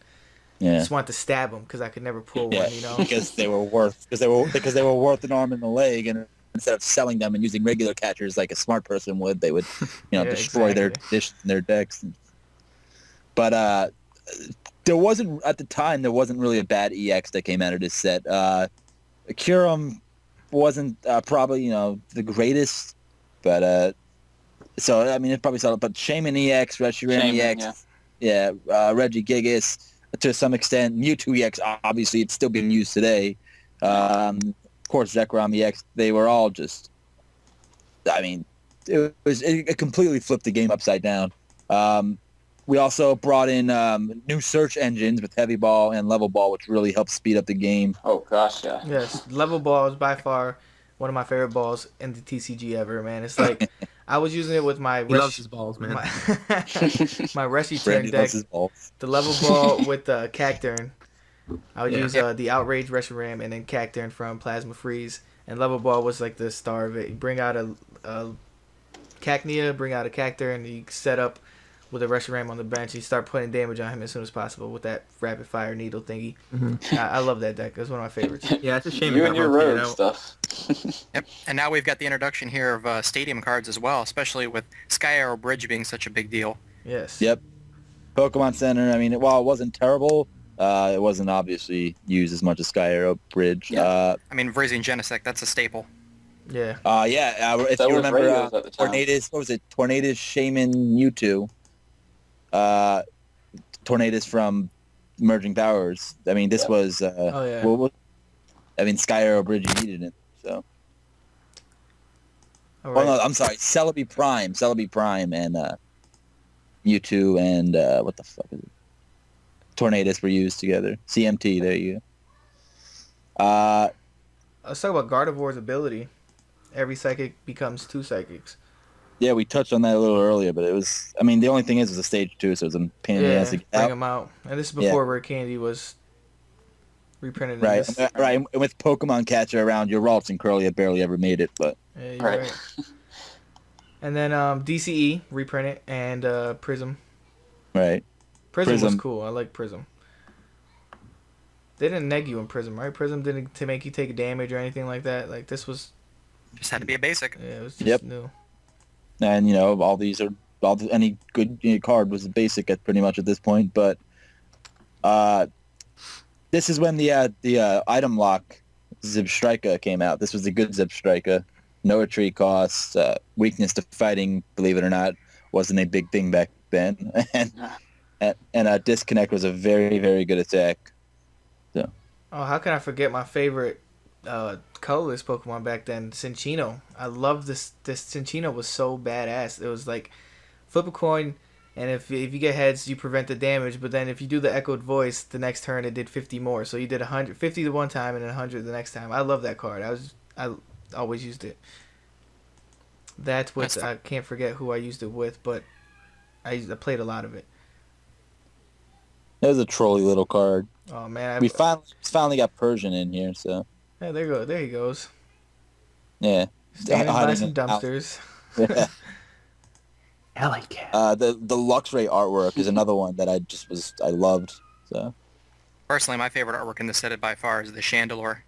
I just wanted to stab them because I could never pull one. You know, because they were worth an arm and a leg, and instead of selling them and using regular catchers like a smart person would, they would destroy their conditions in their decks. But there wasn't really a bad EX that came out of this set. Kyurem wasn't probably the greatest, but so I mean it's probably solid. But Shaman EX, Reshiram EX, Regigigas to some extent, Mewtwo EX obviously it's still being used today. Of course Zekrom EX, they were all just. I mean, it completely flipped the game upside down. We also brought in new search engines with Heavy Ball and Level Ball, which really helped speed up the game. Oh gosh, yeah. Yes, Level Ball is by far one of my favorite balls in the TCG ever, man. It's like I was using it with my He loves his balls, man. my Reshiram Brandy deck. loves his balls. The Level Ball with Cacturn. I would use the Outrage Reshiram and then Cacturn from Plasma Freeze. And Level Ball was like the star of it. You bring out a Cacnea, bring out a Cacturn, and you set up with a Reshiram on the bench. You start putting damage on him as soon as possible with that rapid fire needle thingy. I love that deck. It's one of my favorites. Yeah, it's a shame. You and your road stuff. Yep. And now we've got the introduction here of stadium cards as well, especially with Sky Arrow Bridge being such a big deal. Yes. Yep. Pokemon Center, I mean, while it wasn't terrible, it wasn't obviously used as much as Sky Arrow Bridge. Yeah. I mean, Virizion Genesect, that's a staple. Yeah. If you remember Tornadus, what was it? Tornadus Shaman Mewtwo. Tornadus from Merging Powers. I mean, this was. I mean, Sky Arrow Bridge needed it. So. All right. Oh no, I'm sorry. Celebi Prime, and Mewtwo and what the fuck is it? Tornadus were used together. CMT. There you go. Let's talk about Gardevoir's ability. Every psychic becomes 2 psychics. Yeah, we touched on that a little earlier, but it was. I mean, the only thing is, it was a stage 2, so it was a pain in the ass to get bring out. them out. And this is before Rare Candy was reprinted. In Right, this. right. And with Pokemon Catcher around, your Ralts and Curly barely ever made it, but. Yeah, you're right. And then DCE reprinted and Prism. Right. Prism was cool. I like Prism. They didn't neg you in Prism, right? Prism didn't to make you take damage or anything like that. Like this was. Just had to be a basic. Yeah, it was just new. And any good card was basic at pretty much at this point, but this is when the item lock Zebstrika came out. This was the good Zebstrika. No retreat cost, weakness to fighting, believe it or not, wasn't a big thing back then, and disconnect was a very, very good attack. So. Oh, how can I forget my favorite colorless Pokemon back then, Cinccino. I love this Cinccino was so badass. It was like flip a coin, and if you get heads, you prevent the damage, but then if you do the echoed voice, the next turn it did 50 more. So you did 150 the one time and then 100 the next time. I love that card. I always used it. That's what I can't forget who I used it with, but I played a lot of it. That was a trolly little card. Oh man, we finally got Persian in here, so. Yeah, there he goes. Yeah. Standing by some dumpsters. Yeah. Alley cat. The Luxray artwork is another one that I loved. So. Personally, my favorite artwork in the set by far is the Chandelure.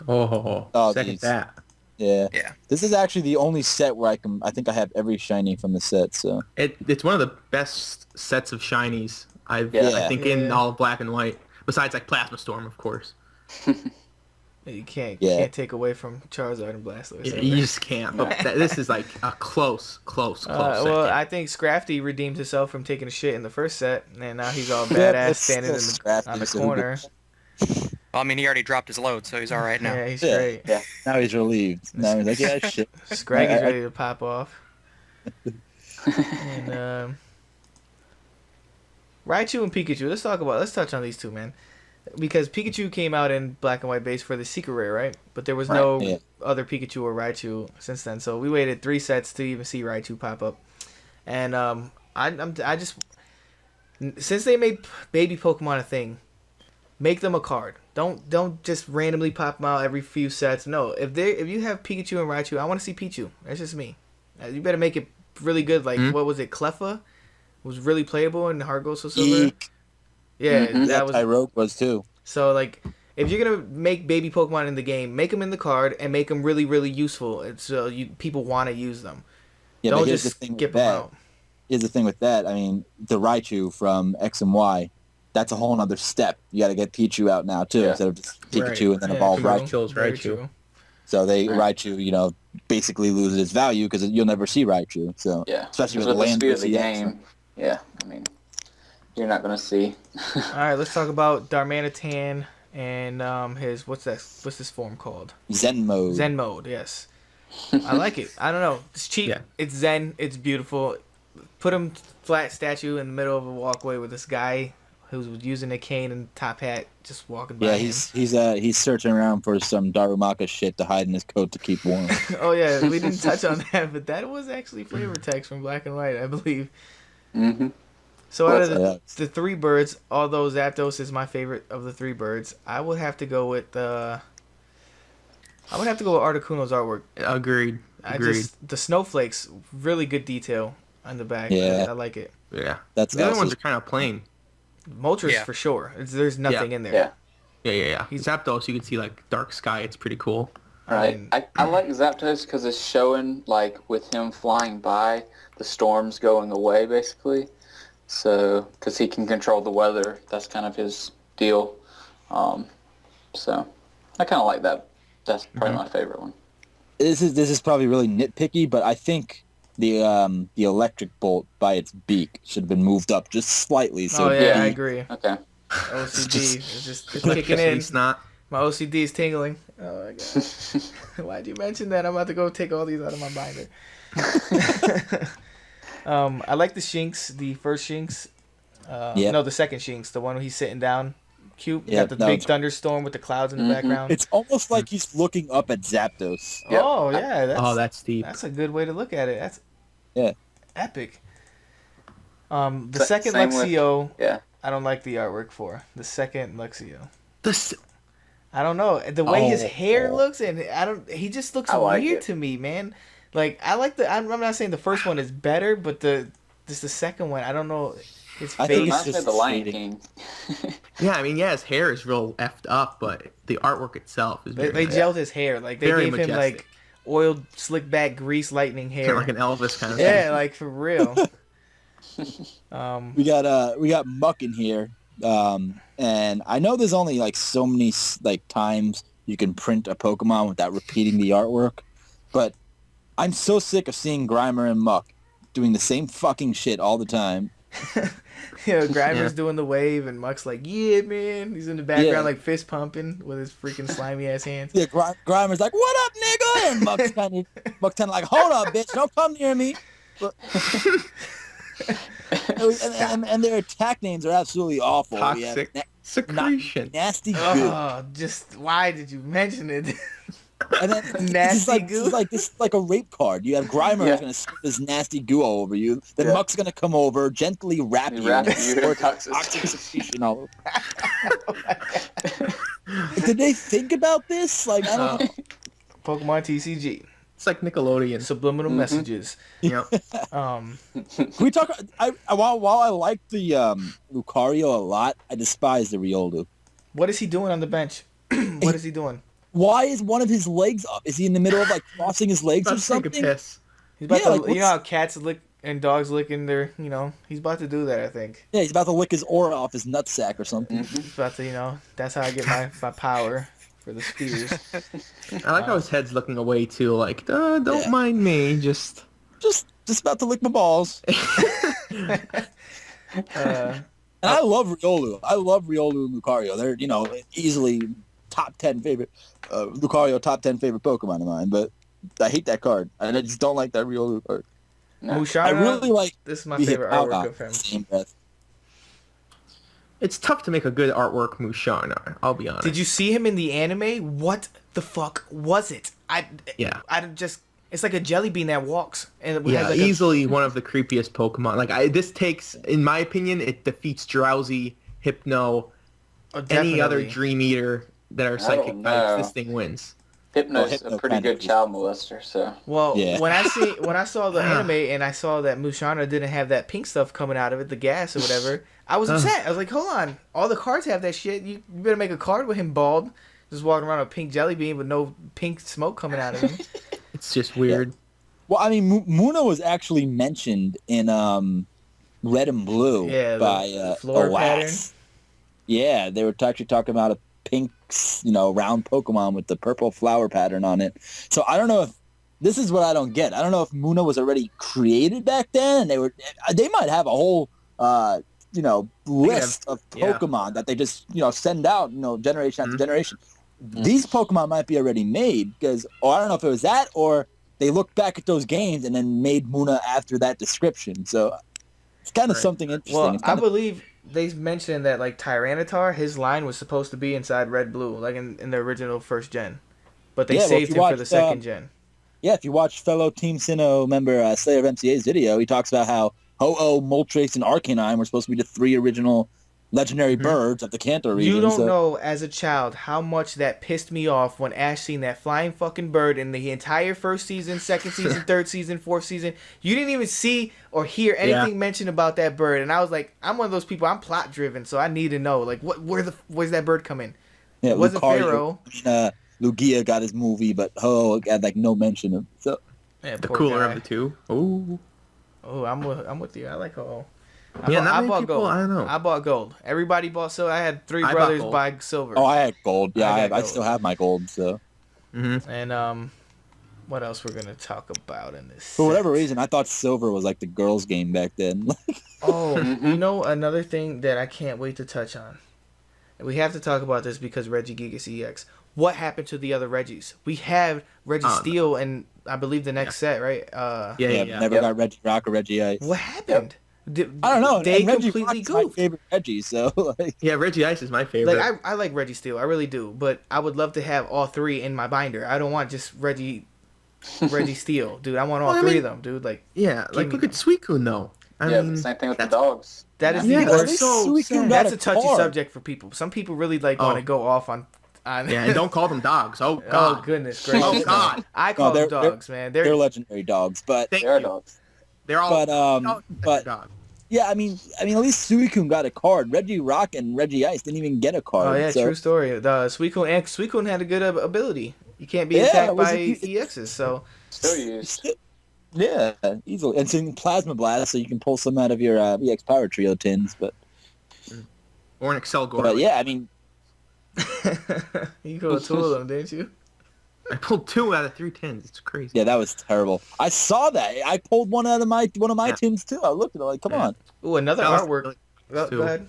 Second that. Yeah. Yeah. This is actually the only set where I think I have every shiny from the set, so. It's one of the best sets of shinies I think in Yeah. all black and white. Besides like Plasma Storm, of course. You can't take away from Charizard and Blastoise. Yeah, you just can't. But this is like a close Well, second. I think Scrafty redeemed himself from taking a shit in the first set, and now he's all badass standing on the corner. Well, I mean, he already dropped his load, so he's all right now. Yeah, he's great. Yeah. Now he's relieved. Now he's like, yeah, shit. Scraggy's ready to pop off. And Raichu and Pikachu. Let's touch on these two, man. Because Pikachu came out in black and white base for the secret rare, right? But there was no other Pikachu or Raichu since then. So we waited 3 sets to even see Raichu pop up. And I just since they made baby Pokemon a thing, make them a card. Don't just randomly pop them out every few sets. No, if you have Pikachu and Raichu, I want to see Pichu. That's just me. You better make it really good. Like what was it? Cleffa was really playable in Heart Gold Soul Silver. Eek. Yeah, that was. Tyrogue was too. So like, if you're gonna make baby Pokemon in the game, make them in the card and make them really really useful, so people want to use them. Yeah, Don't but here's just the thing skip with them that. out. Here's the thing with that. I mean, the Raichu from X and Y, that's a whole other step. You got to get Pichu out now too, instead of just Pikachu and then evolve true. Raichu. Kills Very Raichu. true. So Raichu, basically loses its value because you'll never see Raichu. So especially with the land speed of the EX. game. Yeah, I mean, you're not gonna see. All right, let's talk about Darmanitan and his what's this form called? Zen mode. Zen mode, yes. I like it. I don't know. It's cheap. Yeah. It's zen. It's beautiful. Put him flat statue in the middle of a walkway with this guy who's using a cane and top hat, just walking by. Yeah, him. he's searching around for some Darumaka shit to hide in his coat to keep warm. Oh yeah, we didn't touch on that, but that was actually flavor text from Black and White, I believe. Mm-hmm. So out of the 3 birds, although Zapdos is my favorite of the 3 birds, I would have to go with Articuno's artwurk. Agreed. The snowflakes, really good detail on the back. Yeah. I like it. Yeah. That's the other also- ones are kind of plain. Moltres Yeah. for sure. There's nothing in there. Yeah. Yeah. Zapdos, you can see like dark sky. It's pretty cool. Right. I like Zapdos because it's showing, like, with him flying by, the storms going away, basically. So, because he can control the weather, that's kind of his deal. So, I kind of like that. That's probably my favorite one. This is probably really nitpicky, but I think the electric bolt by its beak should have been moved up just slightly. So I agree. Okay. OCD is just it's kicking in. Electricity's not. My OCD is tingling. Oh my god. Why'd you mention that? I'm about to go take all these out of my binder. I like the Shinx, the first Shinx. No, the second Shinx, the one where he's sitting down. Cute. Yeah, Got the big thunderstorm with the clouds in the background. It's almost like he's looking up at Zapdos. Yep. Oh yeah, That's deep. That's a good way to look at it. That's epic. The second same with- Luxio, Yeah. I don't like the artwork for. The second Luxio. This. I don't know. The way his hair looks, and he just looks like weird it. to me, man. Like, I like I'm not saying the first one is better, but the second one, I don't know. His I think face. Reminds me of the Lion fading. King. Yeah, I mean, his hair is real effed up, but the artwork itself is They very gelled his hair. Like, they Very gave him, majestic. like, oiled, slick back, grease lightning hair. like an Elvis kind of Yeah, thing. like, for real. We got Muck in here, and I know there's only like so many like times you can print a Pokemon without repeating the artwork, but I'm so sick of seeing Grimer and Muck doing the same fucking shit all the time. Grimer's doing the wave, and Muck's like, yeah, man. He's in the background, Yeah. like, fist pumping with his freaking slimy ass hands. Yeah, Grimer's like, "What up, nigga?" And Muck's kind of like, "Hold up, bitch! Don't come near me." But, and their attack names are absolutely awful. We have Toxic secretion. nasty goo. Oh, just why did you mention it? And then Nasty goo. this is like a rape card. You have Grimer who's gonna spit this nasty goo all over you. Then Muck's gonna come over, gently wrap you, Wrap and you. pour Toxic. toxic secretion all over. Did they think about this? Like, I don't know. Pokemon TCG. It's like Nickelodeon. Subliminal messages. Yep. Can we talk? While I like the Lucario a lot, I despise the Riolu. What is he doing on the bench? What is he doing? Why is one of his legs up? Is he in the middle of like crossing his legs or Let's take a something? piss. He's about Yeah, to, like, you know what's- how cats lick and dogs lick in their, he's about to do that, I think. Yeah, he's about to lick his aura off his nutsack or something. He's about to, that's how I get my power for the spears. I like how his head's looking away too. Like, don't Yeah. mind me. Just Just about to lick my balls. And I love Riolu. I love Riolu and Lucario. They're, easily top 10 favorite, Lucario top 10 favorite Pokemon of mine, but I hate that card. And I just don't like that Riolu card. Musharna, I really like this is my the favorite Hippopotamus artwork of in him. the same breath. it's tough to make a good artwork Musharna. I'll be honest. Did you see him in the anime? What the fuck was it? Yeah. It's like a jelly bean that walks. And it Yeah, has like easily one of the creepiest Pokemon. Like, this takes, in my opinion, it defeats Drowsy, Hypno, any other definitely. Dream Eater that are psychic no. types. This thing wins. Hypno's Hypno a pretty kinda good is. child molester, so. Well, Yeah. when I saw the anime and I saw that Musharna didn't have that pink stuff coming out of it, the gas or whatever, I was upset. I was like, hold on, all the cards have that shit. You better make a card with him bald, just walking around with a pink jelly bean with no pink smoke coming out of him. It's just weird. Well, I mean, Muna was actually mentioned in Red and Blue Yeah, by the floor pattern. Yeah, they were actually talking about a pink, round Pokemon with the purple flower pattern on it. So I don't know if this is what I don't get. I don't know if Muna was already created back then, and they might have a whole list of yeah. Pokemon that they just send out generation after Mhm. generation. These Pokemon might be already made because, or I don't know if it was that or they looked back at those games and then made Muna after that description. So it's kind of Right. something interesting. Well, It's I kind of, believe they mentioned that like Tyranitar, his line was supposed to be inside Red Blue, like in the original first gen, but they Yeah, well, if saved you him for watch, the second gen. yeah, if you watch fellow Team Sinnoh member Slayer of MCA's video, he talks about how Ho-Oh, Moltres, and Arcanine were supposed to be the 3 original legendary birds of the Kanto region. You don't so- know, as a child, how much that pissed me off when Ash seen that flying fucking bird in the entire first season, second season, third season, fourth season. You didn't even see or hear anything mentioned about that bird, and I was like, I'm one of those people. I'm plot driven, so I need to know, like, where's that bird coming? Yeah, It wasn't Lucario, Pharaoh. Lugia got his movie, but Ho had like no mention of. So Yeah, The poor cooler guy. of the two. Ooh. Oh, I'm with you. I like Ho. Yeah, not I many bought people, gold. I don't know. I bought gold. Everybody bought silver. I had 3 I bought brothers gold. buy silver. I had gold. Yeah, I I, got I gold. still have my gold. So Mm-hmm. And what else we're gonna talk about in this? for whatever set? reason, I thought silver was like the girls' game back then. Oh, Mhm. you know another thing that I can't wait to touch on. And we have to talk about this because Reggie Gigas EX. What happened to the other Reggies? We have Reggie Oh, no. Steel and I believe the next set, right? Yeah. Never Yep. got Reggie Rock or Reggie Ice. What happened? I don't know. They and Reggie completely Rock's my goofed. favorite Reggie. So like, Yeah, Reggie Ice is my favorite. Like I like Reggie Steel, I really do, but I would love to have all 3 in my binder. I don't want just Reggie Steel, dude. I want all Well, I 3 mean- of them, dude. Like yeah, like me look at Suicune though. I Yeah, mean, the same thing with the that's- dogs. that is Yeah, the but at worst. least So Suicune sad. got That's a a touchy card. subject for people. Some people really like want to Oh. go off on. Yeah, and don't call them dogs. Oh Oh God. goodness gracious! Oh God. I call No, them they're- dogs, man. they're legendary dogs. But Thank They are you. dogs. They're all. but dogs. yeah, I mean, at least Suicune got a card. Reggie Rock and Reggie Ice didn't even get a card. Oh yeah, so, true story. The Suicune had a good ability. You can't be Yeah, attacked was by it- EXs. So Still used. Yeah, easily. And it's in Plasma Blast, so you can pull some out of your EX Power Trio tins. But Or an Excel Gore. yeah, I mean, you pulled 2 of them, didn't you? I pulled 2 out of 3 tins. It's crazy. yeah, that was terrible. I saw that. I pulled one out of one of my Yeah. tins too. I looked at it like, come on. Ooh, another That was artwork. really- Go too. ahead.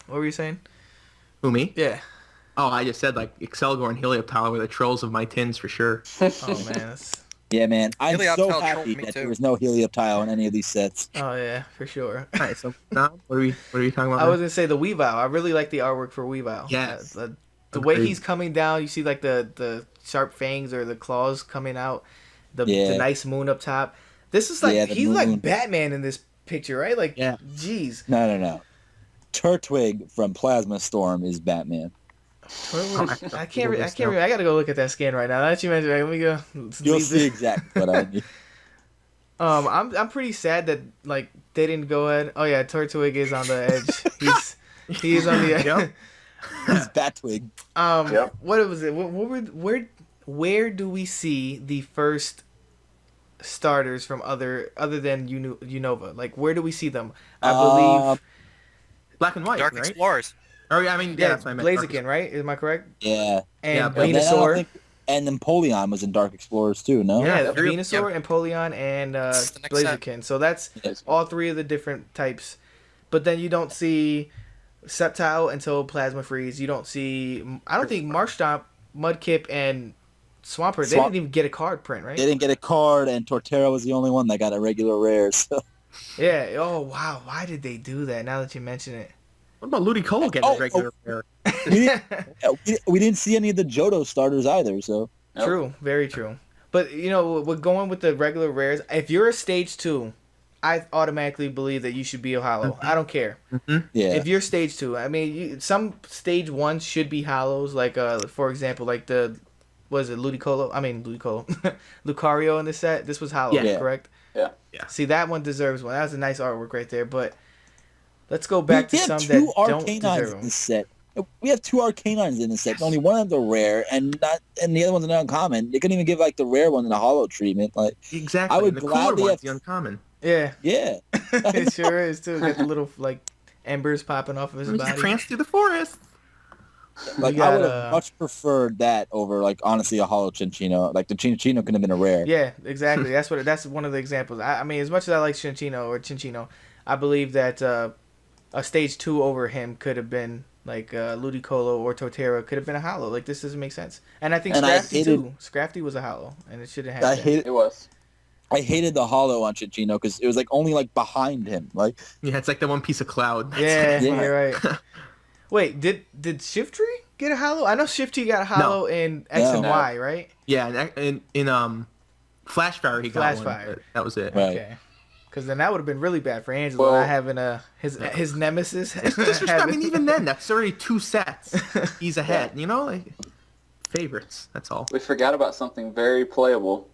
What were you saying? Who, me? Yeah. Oh, I just said like Excelgor and Helioptile were the trolls of my tins for sure. Oh man. That's... Yeah, man, I'm Helioptile so trolled happy me that too. there was no Helioptile in any of these sets. Oh yeah, for sure. Alright, so now what are we talking about? I now? was gonna say the Weavile. I really like the artwork for Weavile. Yes. The way Agreed. he's coming down, you see like the sharp fangs or the claws coming out, the Yeah. nice moon up top. This is like Yeah, the he's moon. like Batman in this picture, right? Like, Yeah. jeez. No. Turtwig from Plasma Storm is Batman. I can't. Remember. I gotta go look at that skin right now. Now that you mentioned, it, let me go. You'll leave see this. exactly what I mean. I'm pretty sad that like they didn't go ahead. Oh yeah, Turtwig is on the edge. He is on the edge. Yep. He's Batwig. Yep. What was it? Where do we see the first starters from other than Unova? Like, where do we see them? I believe Black and white, Dark right? Explorers. Oh yeah, I mean yeah, that's what I meant. Dark Blaziken, right? Am I correct? Yeah. And Yeah, And then I don't Venusaur. think- and then Polion was in Dark Explorers too, no? Yeah, Yeah, three- Venusaur yeah. and Polion and That's the next set. Blaziken. So that's Yes. all three of the different types. But then you don't see Sceptile until Plasma Freeze. You don't see. I don't think Marshtomp, Mudkip, and Swampert. They didn't even get a card print, right? They didn't get a card, and Torterra was the only one that got a regular rare. So. Yeah. Oh wow. Why did they do that? Now that you mention it. What about Ludicolo getting a regular rare? We didn't see any of the Johto starters either. So Nope. True. Very true. But you know, we're going with the regular rares. If you're a stage 2, I automatically believe that you should be a hollow. I don't care. yeah, If you're stage 2, I mean, some stage 1s should be hollows. Like, for example, like Ludicolo? I mean, Ludicolo. Lucario in this set. This was hollow, Yeah. correct? Yeah. Yeah. See, that one deserves one. That was a nice artwork right there. But let's go back to we have some two that don't Arcanines deserve in them. this set. We have two Arcanines in this set. Only one of them are rare, and the other one's an uncommon. They couldn't even give like the rare one the hollow treatment. Like, Exactly. I would and the cooler gladly one's have- the uncommon. Yeah, yeah, it sure is, too. Got the little, like, embers popping off of his Let me just body. prance through the forest. like got, I would have much preferred that over like honestly a hollow Chinchino. Like the Chinchino could have been a rare. Yeah, exactly. That's one of the examples. I mean, as much as I like Chinchino, I believe that a stage 2 over him could have been like Ludicolo or Torterra could have been a hollow. Like, this doesn't make sense. And I think And I Scrafty hated- too. Scrafty was a hollow, and it shouldn't have I been. hated It was. the hollow on Chinchino because it was like only like behind him. Like Yeah, it's like that one piece of cloud. That's Yeah, it. Yeah. you're right. Wait, did Shiftry get a hollow? I know Shiftry got a hollow in X No. and No. Y, right? Yeah, and in Flashfire he got one. Flashfire. but that was it. Right. Okay. Because then that would have been really bad for Angelo Well- not having his nemesis. It's disrespect. I mean, even then, that's already 2 sets. He's ahead. You know, like favorites. That's all. We forgot about something very playable,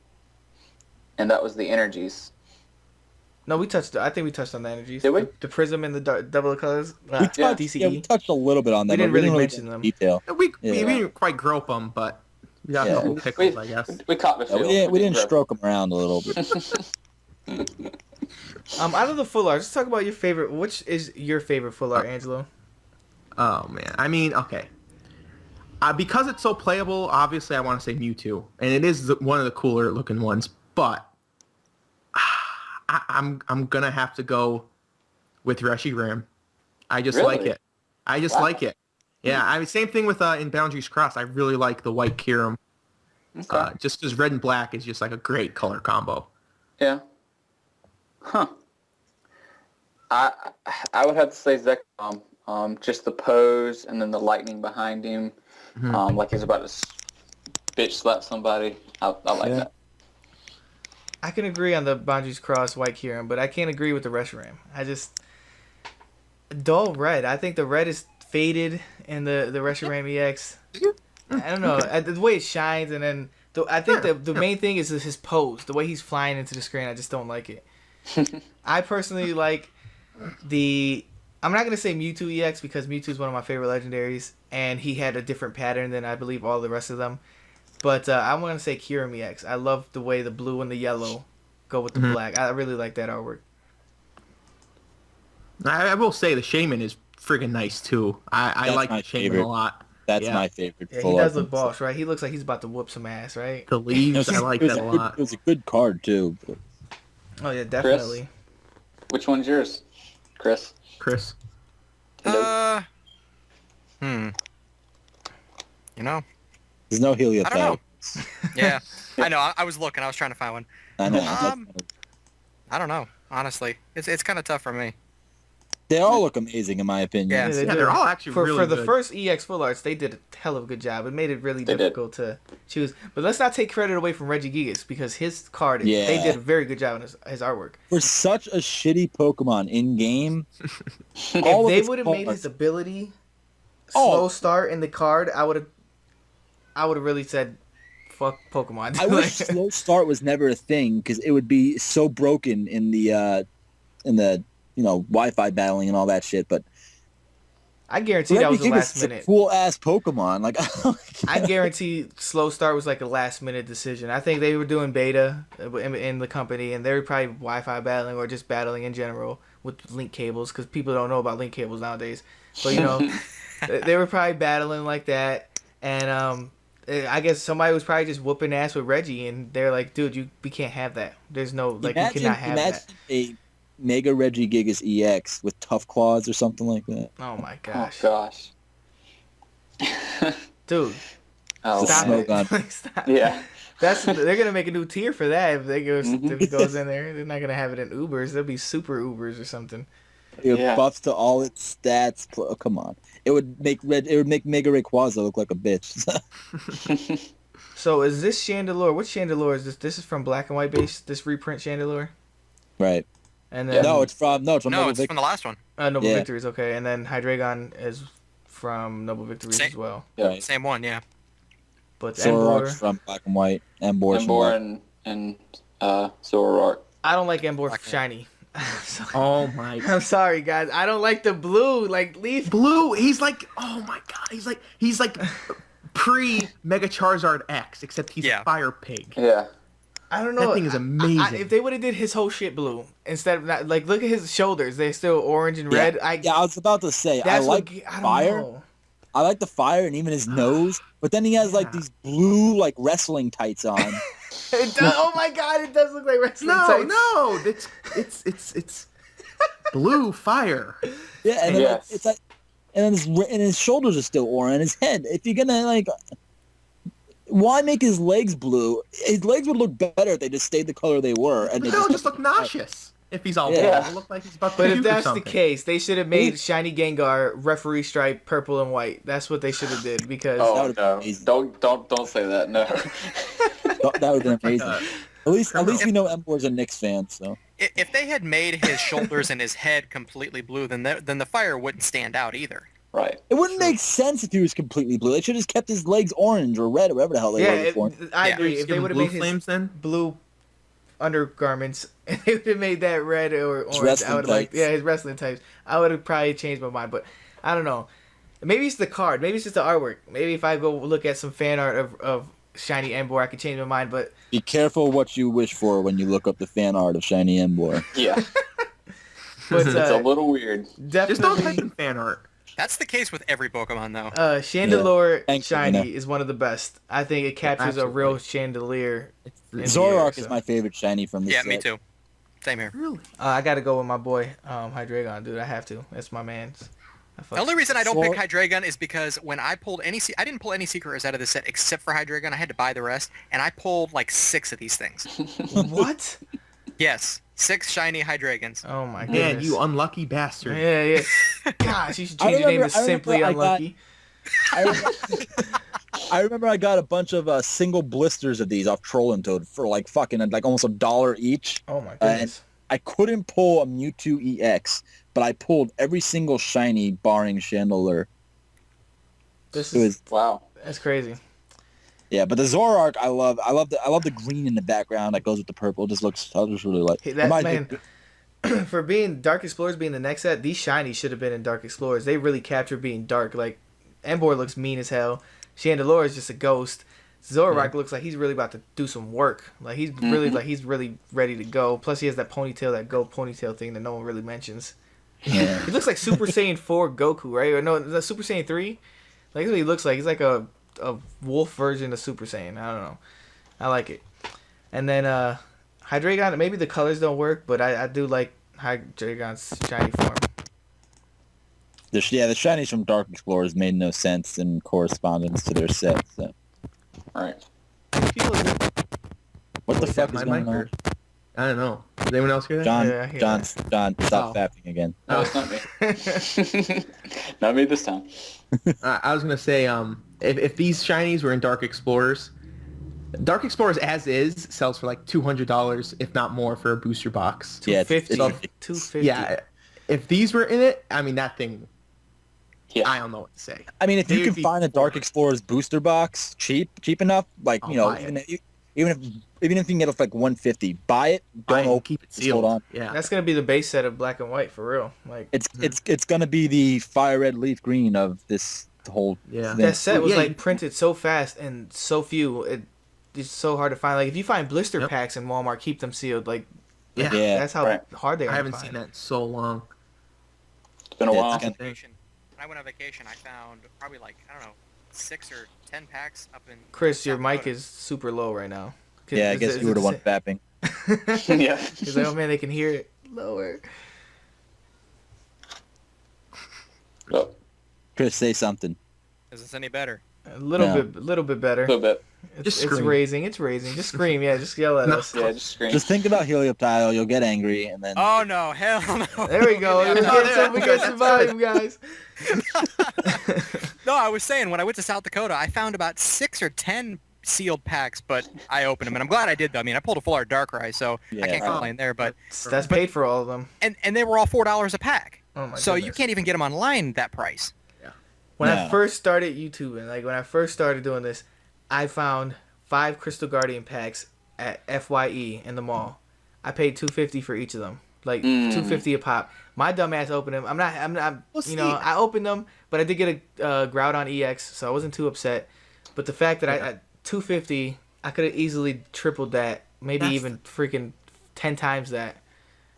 and that was the energies. No, I think we touched on the energies. Did we? The prism and the double colors. we touched, DCE. yeah, we touched a little bit on that. We didn't but really go mention into them. Detail. We Yeah. didn't quite grope them, but we got a Yeah. couple pickles, I guess. We caught the Yeah, field. we didn't grab- stroke them around a little bit. Out of the full art, let's talk about your favorite. Which is your favorite full art, Angelo? Oh man, I mean, okay. Because it's so playable, obviously I want to say Mewtwo, and it is one of the cooler looking ones. But I'm gonna have to go with Reshiram. I just like Really? it. I just Wow. like it. Yeah, I mean, same thing with in Boundaries Cross. I really like the white Kyurem. Okay. Just because red and black is just like a great color combo. Yeah. Huh. I would have to say Zekrom. Just the pose and then the lightning behind him. Like he's about to bitch slap somebody. I like Yeah. that. I can agree on the Boundaries Cross White Kyurem, but I can't agree with the Reshiram. I just dull red. I think the red is faded in the Reshiram EX. I don't know the way it shines, and then I think the main thing is his pose, the way he's flying into the screen. I just don't like it. I personally like the. I'm not gonna say Mewtwo EX because Mewtwo is one of my favorite legendaries, and he had a different pattern than I believe all the rest of them. But I'm gonna say Kyurem EX. I love the way the blue and the yellow go with the black. I really like that artwork. I will say the Shaman is friggin' nice too. I That's like my the Shaman favorite. a lot. That's Yeah. my favorite. Yeah, full he does art. look boss, right? He looks like he's about to whoop some ass, right? The leaves, I like It was that a good- lot. It was a good card too. But Oh yeah, definitely. Which one's yours, Chris? Chris. You know? there's no I don't know. Helioptile. Yeah. I know. I was looking. I was trying to find one. I know. I don't know. Honestly, it's kind of tough for me. They all look amazing in my opinion. Yeah. they Yeah, do. they're all actually for really the good. first EX full arts, they did a hell of a good job. It made it really They did. difficult to choose. But let's not take credit away from Reggie Gigas because his card, Yeah. they did a very good job on his artwork. For such a shitty Pokemon in game, If of they its would have made cards- his ability Oh. slow start in the card, I would have really said, "Fuck Pokemon." I wish slow start was never a thing because it would be so broken in the Wi-Fi battling and all that shit. But I guarantee that was a last minute. Cool ass Pokemon. Like I guarantee Slow Start was like a last minute decision. I think they were doing beta in the company, and they were probably Wi-Fi battling or just battling in general with link cables, because people don't know about link cables nowadays. But you know, they were probably battling like that, and I guess somebody was probably just whooping ass with Reggie, and they're like, "Dude, we can't have that. There's no you cannot have that." A Mega Regigigas EX with Tough Claws or something like that. Oh my gosh. Oh gosh. Dude. Oh, stop it. Stop. Yeah. They're gonna make a new tier for that if it goes in there. They're not gonna have it in Ubers. They'll be super Ubers or something. It buffs to all its stats. Oh, come on. It would make Mega Rayquaza look like a bitch. So is this Chandelure? What Chandelure is this? This is from Black and White base. This reprint Chandelure. Right. And then it's from from the last one. Noble Victories. Okay, and then Hydreigon is from Noble Victories as well. Yeah. Same one, yeah. But Zoroark's from Black and White. Emboar and Zoroark. I don't like Emboar shiny. Oh my! I'm sorry, guys. I don't like the blue. Like leaf blue. He's like, oh my god. He's like pre Mega Charizard X, except he's a fire pig. Yeah. I don't know. That thing is amazing. If they would have did his whole shit blue instead of not, like, look at his shoulders. They're still orange and red. I was about to say I like fire. Know. I like the fire and even his nose, but then he has like these blue like wrestling tights on. It does. Oh my god! It does look like wrestling tights. No. It's blue fire. Yeah, and then it's like, and then his shoulders are still orange, and his head. If you're gonna like, why make his legs blue? His legs would look better if they just stayed the color they were. And but they'll just look nauseous if he's all blue. It'll look like he's about to But puke if that's or the something. case, they should have made Shiny Gengar referee stripe purple and white. That's what they should have did because. Oh no! Don't say that. No. That would have been amazing. At least we know Embor's a Knicks fan, so. If they had made his shoulders and his head completely blue, then the fire wouldn't stand out either. Right. It wouldn't make sense if he was completely blue. They should have just kept his legs orange or red or whatever the hell they were before. I agree. If they would have made his blue undergarments, and they would have made that red or orange, I would have his wrestling types. I would have probably changed my mind, but I don't know. Maybe it's the card. Maybe it's just the artwork. Maybe if I go look at some fan art of Shiny Emboar, I could change my mind. But be careful what you wish for when you look up the fan art of Shiny Emboar. Yeah. But, it's a little weird. Just don't type in fan art. That's the case with every Pokemon, though. Chandelure Shiny is one of the best. I think it captures a real chandelier. Zoroark is my favorite Shiny from this set. Me too. Same here. Really? I got to go with my boy Hydreigon, dude. I have to. That's my man. The only reason I don't pick Hydreigon is because when I pulled I didn't pull any secret rares out of this set except for Hydreigon. I had to buy the rest, and I pulled like 6 of these things. What? Yes, 6 shiny Hydreigons. Oh my goodness. Man, you unlucky bastard. Yeah. Gosh, you should change your name to Simply Unlucky. I remember I got a bunch of single blisters of these off Trollin Toad for like fucking like almost $1 each. Oh my goodness. I couldn't pull a Mewtwo EX, but I pulled every single shiny barring Chandelure. Wow. That's crazy. Yeah, but the Zoroark I love the green in the background that goes with the purple. It just looks I just really like. Hey, that man for being Dark Explorers being the next set, these shinies should have been in Dark Explorers. They really captured being dark. Like Emboar looks mean as hell. Chandelure is just a ghost. Zoroark looks like he's really about to do some work. Like he's really ready to go. Plus he has that ponytail, that gold ponytail thing that no one really mentions. Yeah. He looks like Super Saiyan 4 Goku, right? Or no, is that Super Saiyan 3? Like that's what he looks like. He's like a wolf version of Super Saiyan. I don't know. I like it. And then Hydreigon, maybe the colors don't work, but I do like Hydreigon's shiny form. The shinies from Dark Explorers made no sense in correspondence to their set. So. Right. What the fuck is going on? I don't know. Does anyone else hear that? John, stop fapping again. No, it's not me. Not me this time. I was gonna say, if these shinies were in Dark Explorers as is sells for like $200, if not more, for a booster box. Yeah, $250. Yeah, if these were in it, I mean that thing. Yeah. I don't know what to say. I mean, if you can find a Dark Explorers booster box cheap enough, like I'll even Even if you can get it for like 150, buy it. Buy it Don't and keep it just sealed. hold on. Yeah. That's gonna be the base set of black and white for real. Like It's gonna be the fire red leaf green of this whole Yeah. thing. that set was Yeah, like you- printed so fast and so few. It's so hard to find. Like if you find blister Yep. packs in Walmart, keep them sealed. Like Yeah. Yeah. that's how Right. hard they are. I haven't to find. seen that in so long. It's been a Yeah, while. it's gonna- Vacation. When I went on vacation, I found probably like, I don't know, 6 or 10 packs up in. Chris, your South mic Dakota. is super low right now. Yeah, I guess you were the one fapping. Yeah. He's like, oh man, they can hear it lower. Oh, Chris, say something. Is this any better? A little No. bit better. a little bit. Just It's scream. raising. It's raising. Just scream. Yeah, just yell at No. us. Yeah, just scream. Just think about Helioptile. You'll get angry, and then Oh no, hell no. There we go. Yeah, We no, get some volume, guys. No, I was saying when I went to South Dakota, I found about 6 or 10 sealed packs, but I opened them, and I'm glad I did though. I mean, I pulled a full art Darkrai, so Yeah. I can't complain there. But That's paid for all of them. and they were all $4 a pack, Oh my so you goodness. can't even get them online that price. When I No. first started YouTubing, like when I first started doing this, I found 5 Crystal Guardian packs at FYE in the mall. I paid $250 for each of them, like $250 a pop. My dumb ass opened them. I'm not. Well, You know, see- I opened them, but I did get a Groudon EX, so I wasn't too upset. But the fact that I $250, I could have easily tripled that, maybe That's even freaking 10 times that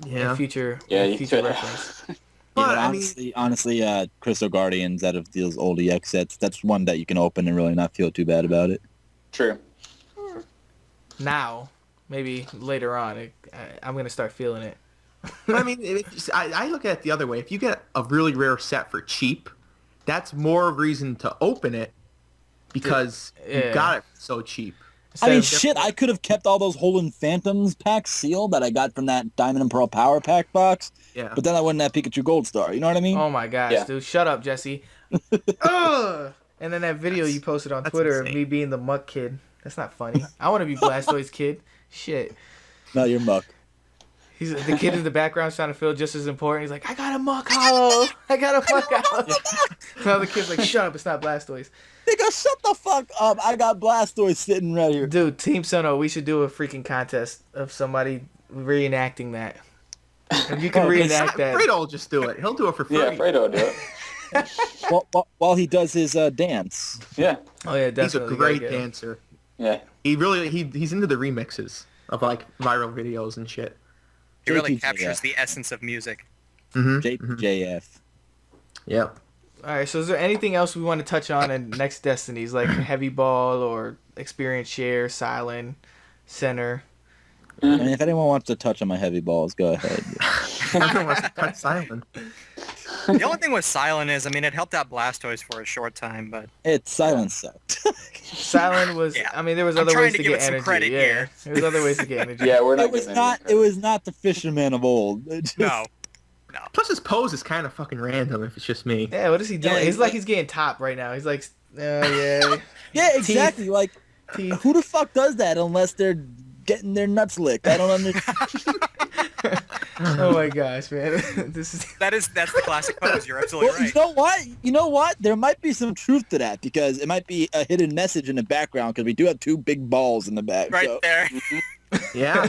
Yeah. in future, Yeah, in you future could. reference. Yeah, But, but I mean- honestly, Crystal Guardians out of those old EX sets, that's one that you can open and really not feel too bad about it. True. Now, maybe later on, I'm gonna start feeling it. I mean, I look at it the other way. If you get a really rare set for cheap, that's more reason to open it because Yeah. you got it so cheap. I mean, Instead of- shit, I could have kept all those Hold'em Phantoms packs sealed that I got from that Diamond and Pearl Power Pack box, Yeah. but then I wouldn't have Pikachu Gold Star. You know what I mean? Oh my gosh, Yeah. dude! Shut up, Jesse. Ugh. And then that video you posted on that's Twitter of insane. me being the muck kid. That's not funny. I want to be Blastoise kid. Shit. No, you're muck. He's the kid in the background trying to feel just as important. He's like, I got a muck hollow. I got a muck hollow. The other kid's like, shut up, it's not Blastoise. Nigga, shut the fuck up. I got Blastoise sitting right here. Dude, Team Sinnoh, we should do a freaking contest of somebody reenacting that. If you can reenact that. Fredo will just do it. He'll do it for free. Yeah, Fredo will do it. While he does his dance. Yeah. Oh yeah, He's a definitely. great gotta get him. dancer. Yeah. He's into the remixes of like viral videos and shit. It really JPJ, captures the essence of music. Mm-hmm. JF. Yep. All right, so is there anything else we want to touch on in next Destinies, like Heavy Ball or Experience Share, Silent, Center? I mean, if anyone wants to touch on my heavy balls, go ahead. Everyone wants to cut silent. The only thing with Silent is, I mean, it helped out Blastoise for a short time, but It's silence sucked. Silent was, Yeah. I mean, there was I'm other trying ways to to give get it some energy. credit Yeah, here. there was other ways to get energy. Yeah, we're not It was giving not. any It was not the fisherman of old. It just- no. Plus his pose is kind of fucking random if it's just me. Yeah, what is he doing? Yeah, He's like he's getting top right now. He's like, yeah, Yeah, exactly. Like, teeth. who the fuck does that unless they're getting their nuts licked? I don't understand. Oh my gosh, man, this is. That's the classic pose. You're absolutely Well, right. you know what? You know what? There might be some truth to that because it might be a hidden message in the background because we do have two big balls in the back. Right so. there. Yeah.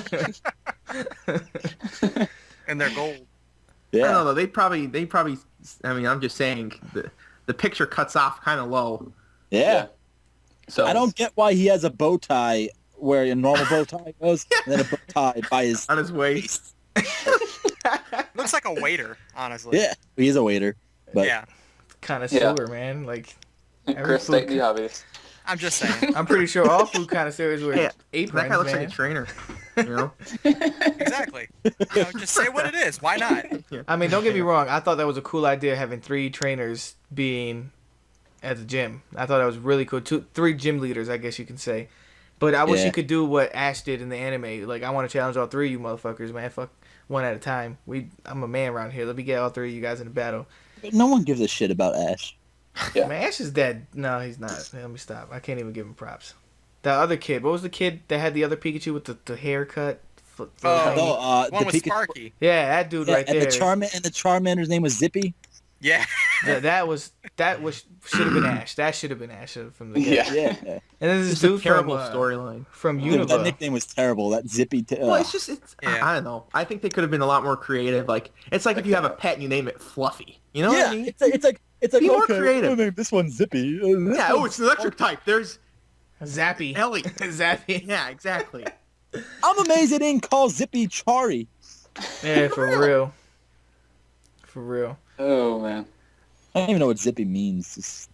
And they're gold. I don't know Yeah. though. They probably. I mean, I'm just saying the picture cuts off kind of low. Yeah. So I don't get why he has a bow tie where a normal bow tie goes and then a bow tie by his On his waist. Looks like a waiter, honestly. Yeah, he is a waiter. But Yeah. Kind of Yeah. sewer, man. Like, every Chris, food- state the obvious. I'm just saying. I'm pretty sure all food connoisseurs wear Hey, aprons, that guy looks man. like a trainer. You know. Exactly. You know, just say what it is. Why not? I mean, don't get me wrong. I thought that was a cool idea having 3 trainers being at the gym. I thought that was really cool. 3 gym leaders, I guess you can say. But I wish Yeah. you could do what Ash did in the anime. Like, I want to challenge all 3 of you motherfuckers, man. Fuck one at a time. I'm a man around here. Let me get all 3 of you guys in a battle. no one gives a shit about Ash. Yeah. Man, Ash is dead. No, he's not. Let me stop. I can't even give him props. The other kid. What was the kid that had the other Pikachu with the haircut? Oh. One the with Pikachu- Sparky. Yeah, that dude Yeah, right and there. the Charmander's name was Zippy. Yeah. That should have been Ash. That should have been Ash from the get. Yeah. Yeah. And then this It's a dude terrible from storyline. from Dude, that Unova. nickname was terrible. That zippy. Well, it's Yeah. I don't know. I think they could have been a lot more creative. Like, it's like if you have a pet and you name it Fluffy. You know what I mean? it's like Be more okay, creative. I'm gonna name this one Zippy. Yeah, it's an electric type. There's Zappy. Ellie. Zappy. Yeah, exactly. I'm amazed they didn't call Zippy Chari. Yeah, for real. For real. Oh man. I don't even know what Zippy means. Just,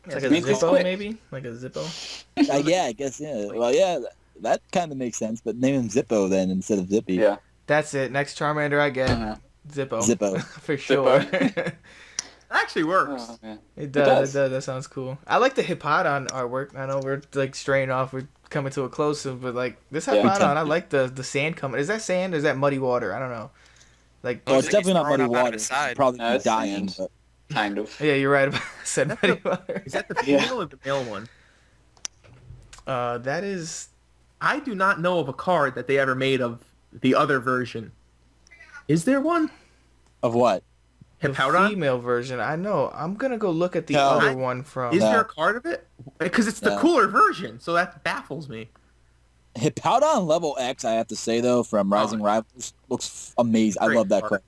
It's like a means it's Zippo, quick. maybe? Like a Zippo? yeah, I guess yeah. Well, yeah, that kind of makes sense. But name him Zippo then instead of Zippy. Yeah. That's it. Next Charmander I get. Uh-huh. Zippo. Zippo. For sure. That actually works. Oh man. It does. does. That sounds cool. I like the Hippodon artwork. I know we're like straying off. We're coming to a close soon, but like this Yeah. Hippodon, I like the sand coming. Is that sand or is that muddy water? I don't know. Like, Well, it's He's definitely not throwing muddy up out of water. his side. Probably No, be it's dying. sand. But Kind of. yeah, you're right about I said muddy water. Is that the Yeah. female or the male one? That is I do not know of a card that they ever made of the other version. Is there one? of what? the Hippowdon? female version. I know. I'm gonna go look at the No. other one from. Is No. there a card of it? Because it's the No. cooler version, so that baffles me. Hippowdon level X, I have to say though, from Rising Rivals, looks amazing. I Great love that card. card.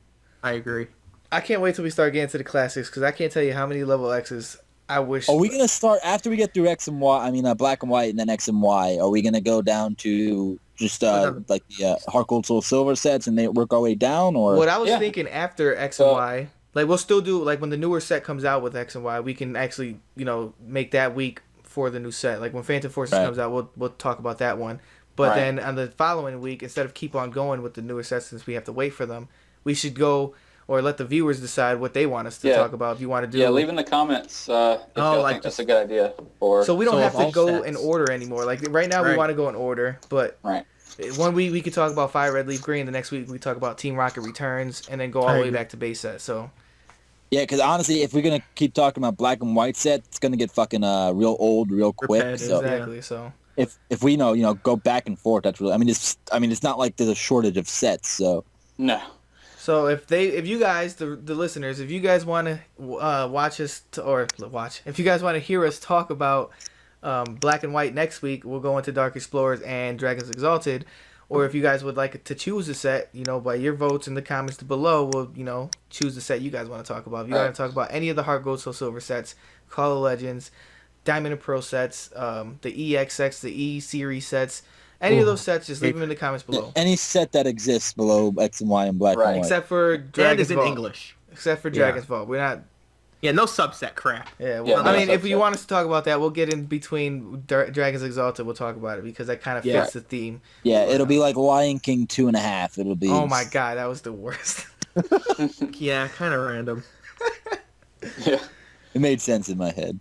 I agree. I can't wait till we start getting to the classics because I can't tell you how many level X's I wish. Are we gonna start after we get through X and Y? I mean, Black and White, and then X and Y. Are we gonna go down to just like the Heart Gold Soul Silver sets and they work our way down, or What I was Yeah. thinking after X and So- Y, like we'll still do like when the newer set comes out with X and Y, we can actually make that week for the new set. Like when Phantom Forces Right. comes out, we'll talk about that one. But Right. then on the following week, instead of keep on going with the newer sets since we have to wait for them, we should go or let the viewers decide what they want us to Yeah. talk about. If you want to do, Yeah, leave in the comments if y'all like think that's a good idea. Or so we don't So have of to all go sets. in order anymore. Like right now, we Right. want to go in order, but right. one week we could talk about Fire Red Leaf Green. The next week we talk about Team Rocket Returns, and then go all I the way agree. back to base set. So yeah? Because honestly, if we're gonna keep talking about Black and White set, it's gonna get fucking real old, real quick. Repetitive. So exactly. So if we go back and forth, that's really. I mean, it's not like there's a shortage of sets. So No. So if you guys, the listeners, if you guys want to watch us if you guys want to hear us talk about Black and White next week, we'll go into Dark Explorers and Dragons Exalted. Or if you guys would like to choose a set, by your votes in the comments below, we'll choose the set you guys want to talk about. If you want to talk about any of the Heart Gold Soul Silver sets, Call of Legends, Diamond and Pearl sets, the EX sets, the E series sets. Any of those sets, just leave them in the comments below. any set that exists below X and Y and Black Right. and White. Except for And Dragon's is in Vault. English. Except for Yeah. Dragon's Vault. We're not... Yeah, no subset crap. Yeah, well, Yeah, I no, mean, that's if you okay. want us to talk about that, we'll get in between Dragons Exalted. We'll talk about it because that kind of Yeah. fits the theme. Yeah, it'll be like Lion King 2.5. It'll be. Oh my god, that was the worst. Yeah, kind of random. Yeah. It made sense in my head.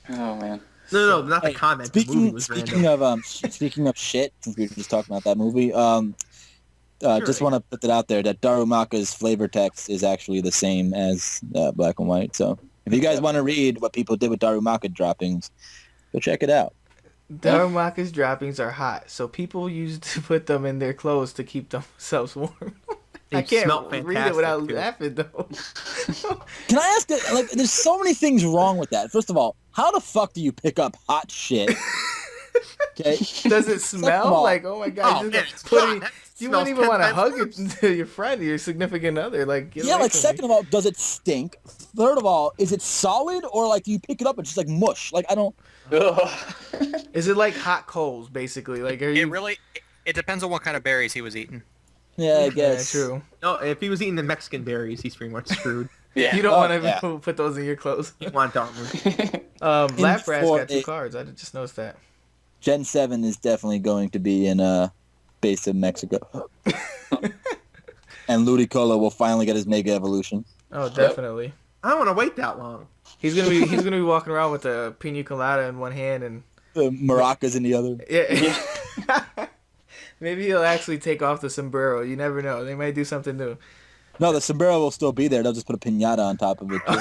Oh man. No, not the Hey, comment. The movie Speaking was random. speaking of shit, since we were just talking about that movie, just Sure. want to put that out there that Darumaka's flavor text is actually the same as Black and White. So if you guys want to read what people did with Darumaka droppings, go check it out. Darumaka's droppings are hot, so people used to put them in their clothes to keep themselves warm. They I can't smell read it fantastic, without too. laughing though. Can I ask? Like, there's so many things wrong with that. First of all, how the fuck do you pick up hot shit? Okay. Does it Second smell of all- like? Oh my god! Oh, you man, just it's put hot. it- That you smells wouldn't even 10 want to times hug worse. it to your friend, your significant other. Like, get Yeah, away like from second me. of all, does it stink? Third of all, is it solid or like do you pick it up and just like mush? Like I don't. Ugh. Is it like hot coals, basically? Like, are you? It depends on what kind of berries he was eating. Yeah, I Yeah, guess. true. No, if he was eating the Mexican berries, he's pretty much screwed. Yeah. You don't Oh, want to yeah. put those in your clothes. You want Dartmouth. Lapras for got 2 a- cards. I just noticed that. Gen 7 is definitely going to be in base of Mexico. And Ludicolo will finally get his Mega Evolution. Oh, definitely. I don't want to wait that long. He's gonna be walking around with a pina colada in one hand and The maracas in the other. yeah. Maybe he'll actually take off the sombrero. You never know. They might do something new. No, the sombrero will still be there. They'll just put a pinata on top of it. Too.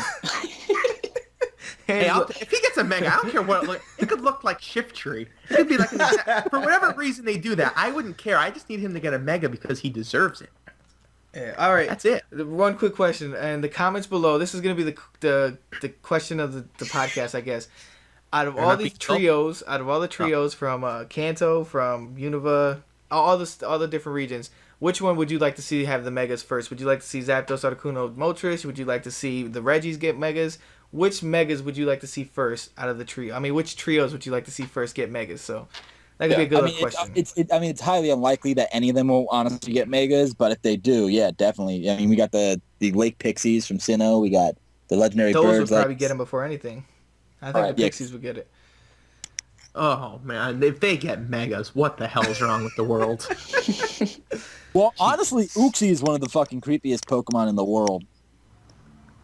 Hey, if he gets a mega, I don't care what it looks. It could look like Shift Tree. It could be like for whatever reason they do that. I wouldn't care. I just need him to get a mega because he deserves it. Yeah, all right. That's it. One quick question, and the comments below. This is gonna be the question of the podcast, I guess. Out of all these trios, from Kanto, from Unova, all the different regions, which one would you like to see have the megas first? Would you like to see Zapdos, Articuno, Moltres? Would you like to see the Reggies get megas? Which megas would you like to see first out of the trio? I mean, which trios would you like to see first get megas? So that could be a good question. It's highly unlikely that any of them will honestly get megas, but if they do, yeah, definitely. I mean, we got the Lake Pixies from Sinnoh. We got the legendary birds. Those would probably get them before anything. I think the Pixies would get it. Oh man, if they get megas, what the hell is wrong with the world? Well, honestly, Uxie is one of the fucking creepiest Pokemon in the world.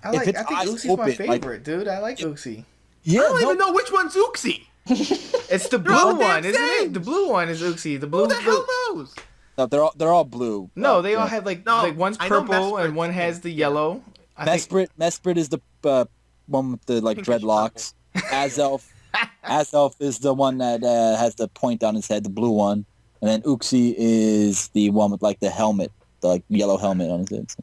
I think Uxie's my favorite, dude. I like Uxie. Yeah, I don't even know which one's Uxie. It's the blue one, isn't it? The blue one is Uxie. The blue. Who the hell knows? No, they're all blue. No, they all have like one's purple and one has the yellow. Mesprit is the one with the dreadlocks. Azelf is the one that has the point on his head, the blue one, and then Uxie is the one with the helmet, the yellow helmet on his head.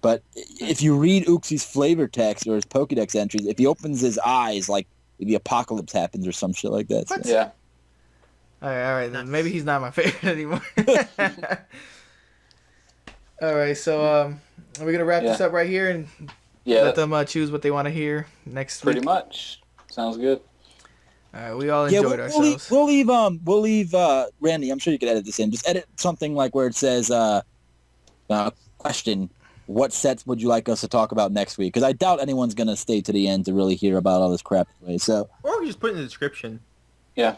But if you read Uxie's flavor text or his Pokédex entries, if he opens his eyes, the apocalypse happens or some shit like that. So. Yeah. All right. Then maybe he's not my favorite anymore. All right, so are we gonna wrap this up right here and let them choose what they want to hear next week? Pretty much. Sounds good. All right, we all enjoyed ourselves. We'll leave Randy. I'm sure you could edit this in. Just edit something where it says question. What sets would you like us to talk about next week? Because I doubt anyone's gonna stay to the end to really hear about all this crap anyway. So, or we just put it in the description. Yeah.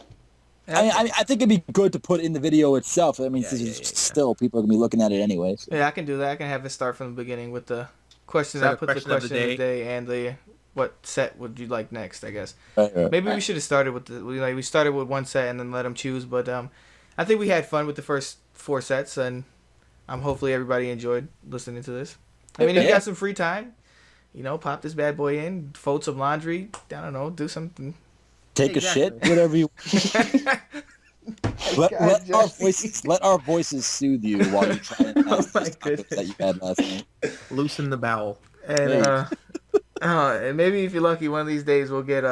I think it'd be good to put in the video itself. I mean, still people are gonna be looking at it anyway. So. Yeah, I can do that. I can have it start from the beginning with the question. I put the question of the day and the what set would you like next? I guess. Right. Maybe we should have started with we started with one set and then let them choose. But I think we had fun with the first 4 sets, and hopefully everybody enjoyed listening to this. I mean, if you got some free time, pop this bad boy in, fold some laundry. I don't know, do something. Take a shit, whatever you. let our voices soothe you while you try and ask these topics that you had last night. Loosen the bowel. And and maybe if you're lucky, one of these days we'll get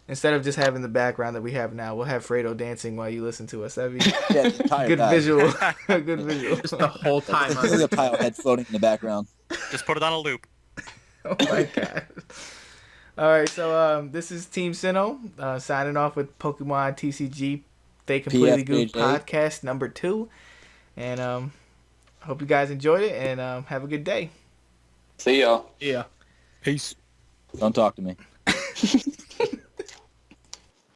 instead of just having the background that we have now, we'll have Fredo dancing while you listen to us. That'd be good visual. Good visual. Just the whole time. There's a pile head floating in the background. Just put it on a loop. Oh my god. All right, so this is Team Sinnoh signing off with Pokemon TCG. They completely goofed podcast number 2, and hope you guys enjoyed it and have a good day. See y'all. Yeah. Peace. Don't talk to me.